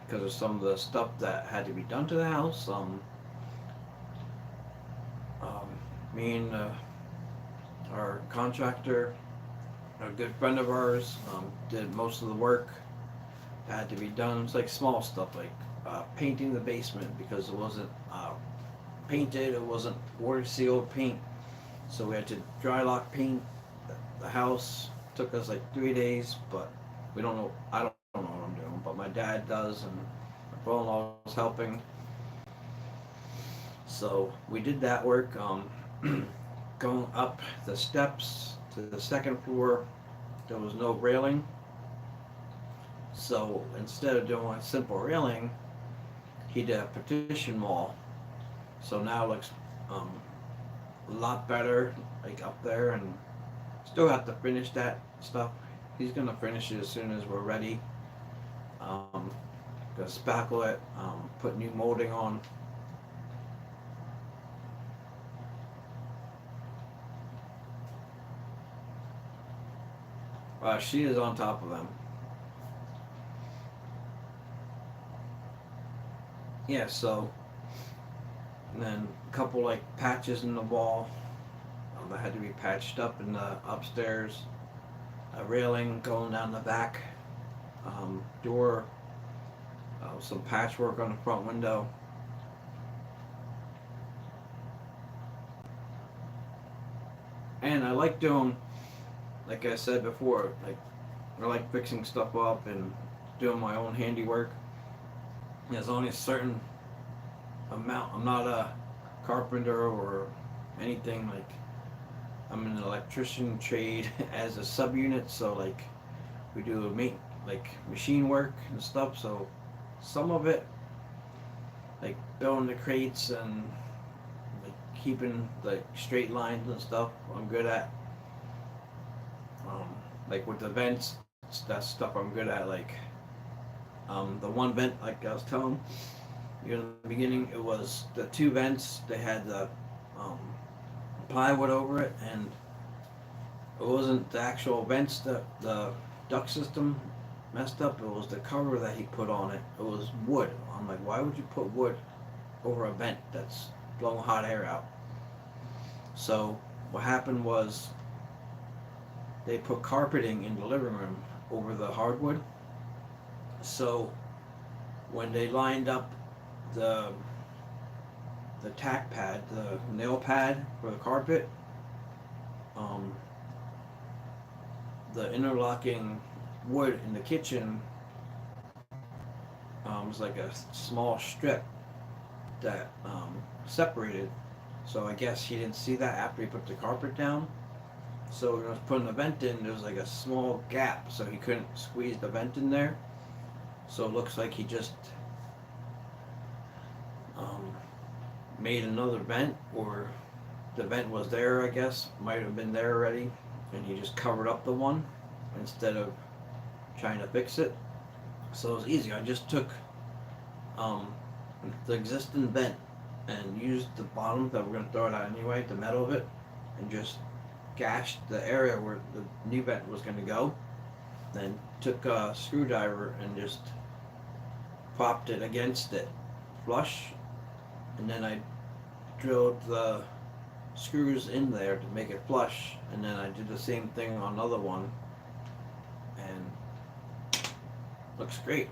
because of some of the stuff that had to be done to the house. Um, Me and our contractor, a good friend of ours, did most of the work that had to be done. It's like small stuff like painting the basement because it wasn't painted, it wasn't water sealed paint. So we had to dry lock paint the house. Took us like 3 days, but we don't know. I don't know what I'm doing, but my dad does, and my brother-in-law was helping. So we did that work. Going up the steps to the second floor, there was no railing. So instead of doing a simple railing, he did a partition wall. So now it looks um, a lot better, like up there, and still have to finish that stuff. He's gonna finish it as soon as we're ready. Um, Gonna spackle it, put new molding on. She is on top of them. Yeah, so and then a couple like patches in the wall that had to be patched up in the upstairs. A railing going down the back door. Some patchwork on the front window. And I like doing, like I said before, like I like fixing stuff up and doing my own handiwork. There's only a certain amount. I'm not a carpenter or anything like. I'm an electrician trade as a subunit, so like we do like machine work and stuff. So some of it, like building the crates and like keeping like straight lines and stuff, I'm good at. Um, like with the vents, that stuff I'm good at. Like the one vent, like I was telling you in the beginning, it was the two vents. They had the um, plywood over it, and it wasn't the actual vents that the duct system messed up. It was the cover that he put on it. It was wood. I'm like, why would you put wood over a vent that's blowing hot air out? So what happened was they put carpeting in the living room over the hardwood. So when they lined up the the tack pad, the nail pad for the carpet, um, the interlocking wood in the kitchen was like a small strip that separated. So I guess he didn't see that after he put the carpet down. So when I was putting the vent in, there was like a small gap, so he couldn't squeeze the vent in there. So it looks like he just um, made another vent, or the vent was there, I guess, might have been there already, and he just covered up the one instead of trying to fix it. So it was easy. I just took um, the existing vent and used the bottom that we're going to throw it out anyway, the metal of it, and just gashed the area where the new vent was going to go. Then took a screwdriver and just propped it against it flush, and then I drilled the screws in there to make it flush, and then I did the same thing on another one, and looks great.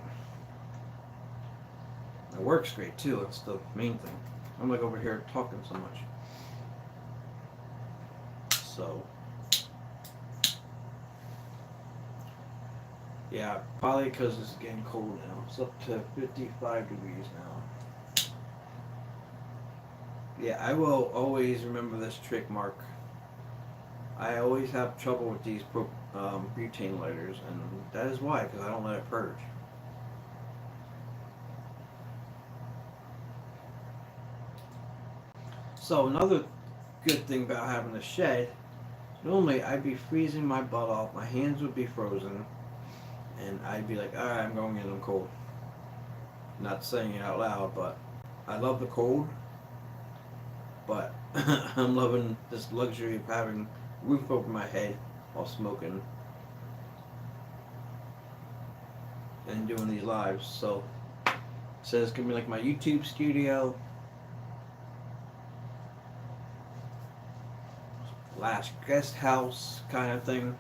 It works great too. That's the main thing. I'm like over here talking so much. So yeah, probably because it's getting cold now. It's up to 55 degrees now. Yeah, I will always remember this trick, Mark. I always have trouble with these butane lighters, and that is why, because I don't let it purge. So another good thing about having a shed, normally I'd be freezing my butt off, my hands would be frozen, and I'd be like, alright, I'm going in, I'm cold. Not saying it out loud, but I love the cold, but I'm loving this luxury of having a roof over my head while smoking and doing these lives. So it's gonna be like my YouTube studio / guest house kind of thing.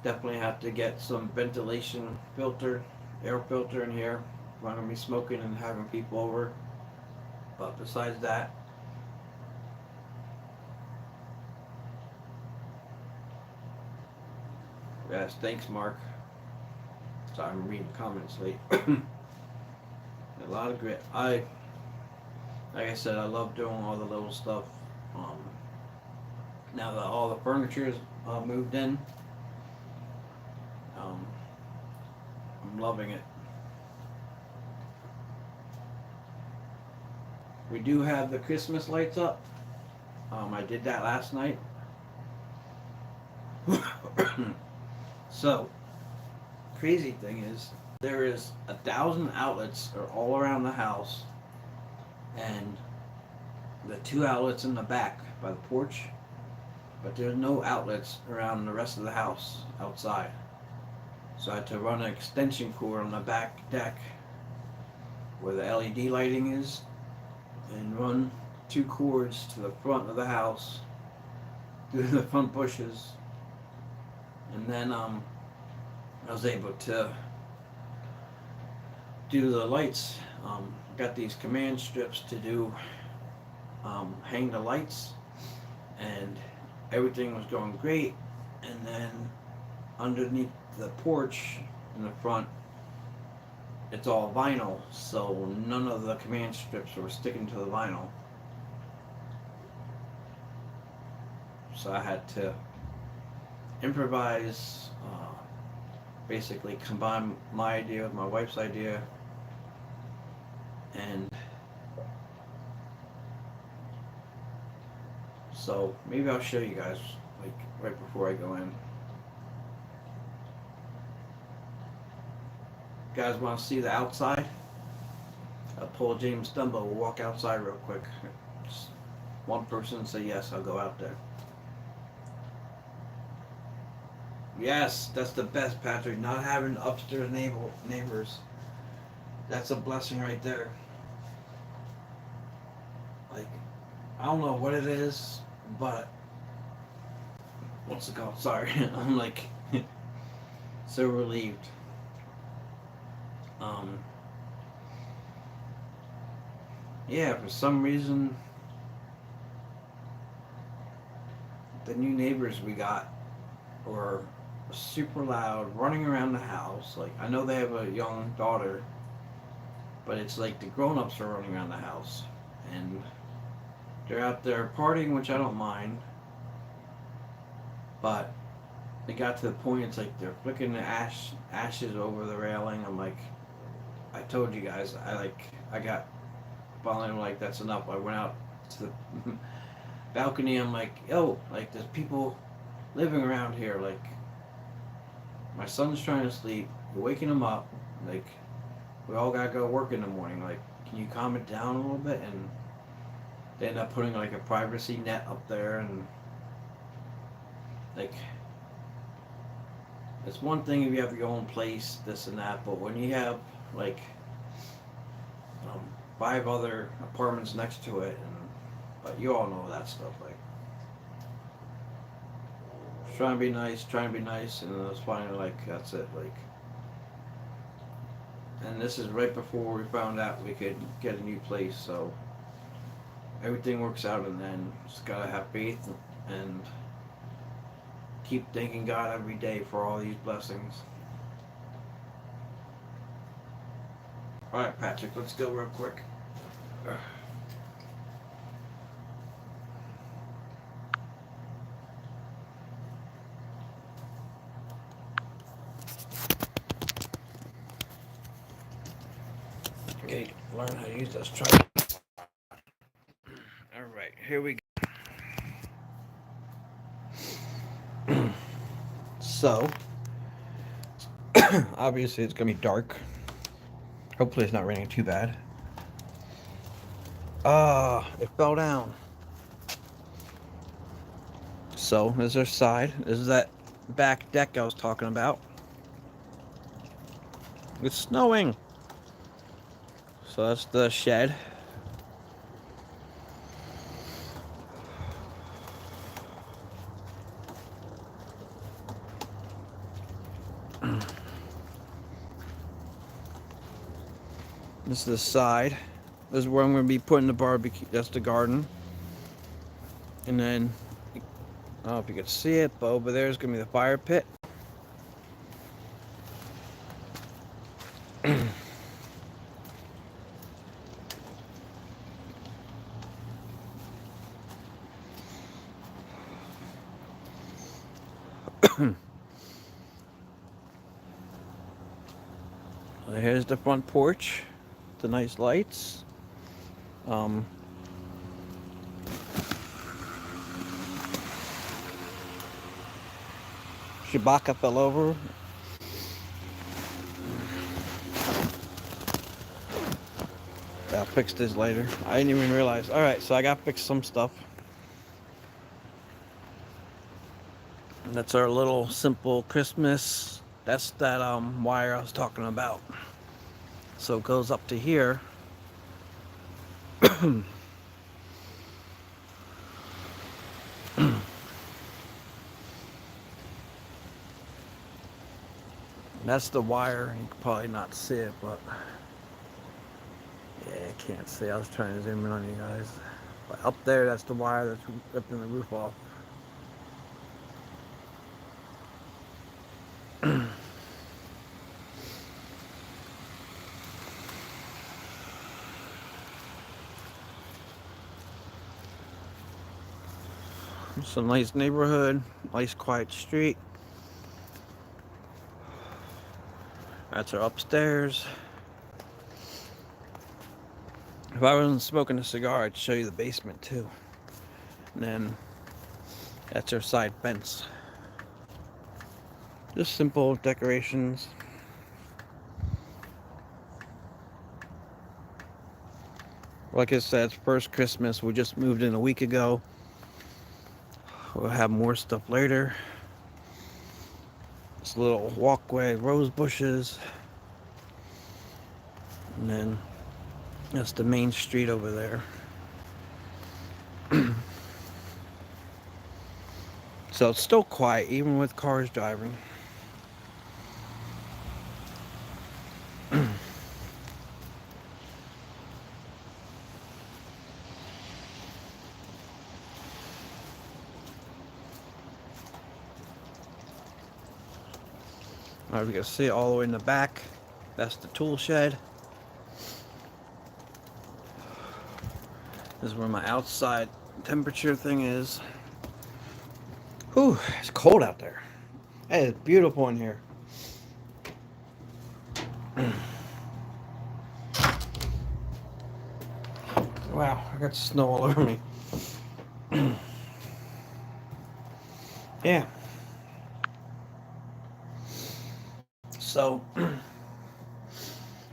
Definitely have to get some ventilation filter, air filter in here if I'm gonna be smoking and having people over. But besides that, yes, thanks, Mark. Sorry, I'm reading comments late. A lot of grit. Like I said, I love doing all the little stuff. Now that all the furniture is moved in, I'm loving it. We do have the Christmas lights up. I did that last night. So, crazy thing is, there is 1,000 outlets are all around the house, and the 2 outlets in the back by the porch, but there's no outlets around the rest of the house outside. So I had to run an extension cord on the back deck where the LED lighting is, and run 2 cords to the front of the house through the front bushes, and then I was able to do the lights. Got these command strips to do hang the lights, and everything was going great. And then underneath the porch in the front, it's all vinyl, so none of the command strips were sticking to the vinyl. So I had to improvise, basically combine my idea with my wife's idea, and so maybe I'll show you guys like right before I go in. You guys want to see the outside? I'll pull James Dumbo. We'll walk outside real quick. Just one person say yes, I'll go out there. Yes, that's the best, Patrick. Not having upstairs neighbors. That's a blessing right there. Like, I don't know what it is, but what's it called? Sorry, I'm like so relieved. Yeah, for some reason, the new neighbors we got were super loud, running around the house. Like, I know they have a young daughter, but it's like the grown-ups are running around the house, and they're out there partying, which I don't mind. But it got to the point, it's like they're flicking the ashes over the railing. I'm like, I told you guys, I got finally, I'm like, that's enough. I went out to the balcony. I'm like, yo, like, there's people living around here. Like, my son's trying to sleep. You're waking him up. Like, we all gotta go work in the morning. Like, can you calm it down a little bit? And they end up putting like a privacy net up there, and like, it's one thing if you have your own place, this and that, but when you have like um, 5 other apartments next to it, and but you all know that stuff. Like trying to be nice, and then it's finally like that's it. Like, and this is right before we found out we could get a new place, so everything works out, and then just gotta have faith and keep thanking God every day for all these blessings. All right, Patrick, let's go real quick. Okay, learn how to use this tripod. All right, here we go. So, obviously, it's gonna be dark. Hopefully, it's not raining too bad. It fell down. So, this is our side. This is that back deck I was talking about. It's snowing. So, that's the shed. This is the side. This is where I'm going to be putting the barbecue. That's the garden. And then, I don't know if you can see it, but over there is going to be the fire pit. Here's the front porch. The nice lights. Chewbacca fell over. I'll fix this later. I didn't even realize. Alright, so I gotta fix some stuff. That's our little simple Christmas. That's that wire I was talking about. So it goes up to here. That's the wire. You can probably not see it, but yeah, I can't see. I was trying to zoom in on you guys. But up there, that's the wire that's ripping the roof off. It's a nice neighborhood, nice quiet street. That's our upstairs. If I wasn't smoking a cigar, I'd show you the basement too. And then that's our side fence. Just simple decorations. Like I said, it's first Christmas. We just moved in a week ago. We'll have more stuff later. This little walkway, rose bushes. And then that's the main street over there. So it's still quiet, even with cars driving. Alright, we can see it all the way in the back. That's the tool shed. This is where my outside temperature thing is. Whew, it's cold out there. Hey, it's beautiful in here. Wow, I got snow all over me. Yeah. So,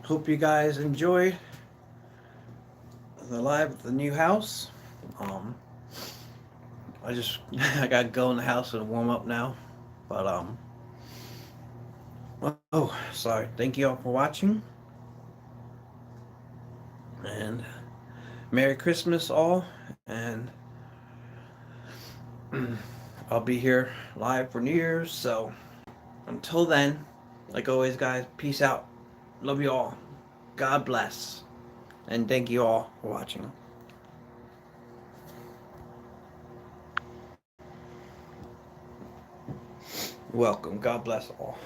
hope you guys enjoyed the live at the new house. I gotta go in the house and warm up now. But Oh, sorry. Thank you all for watching. And Merry Christmas all. And I'll be here live for New Year's. So until then, like always, guys, peace out. Love you all. God bless. And thank you all for watching. Welcome. God bless all.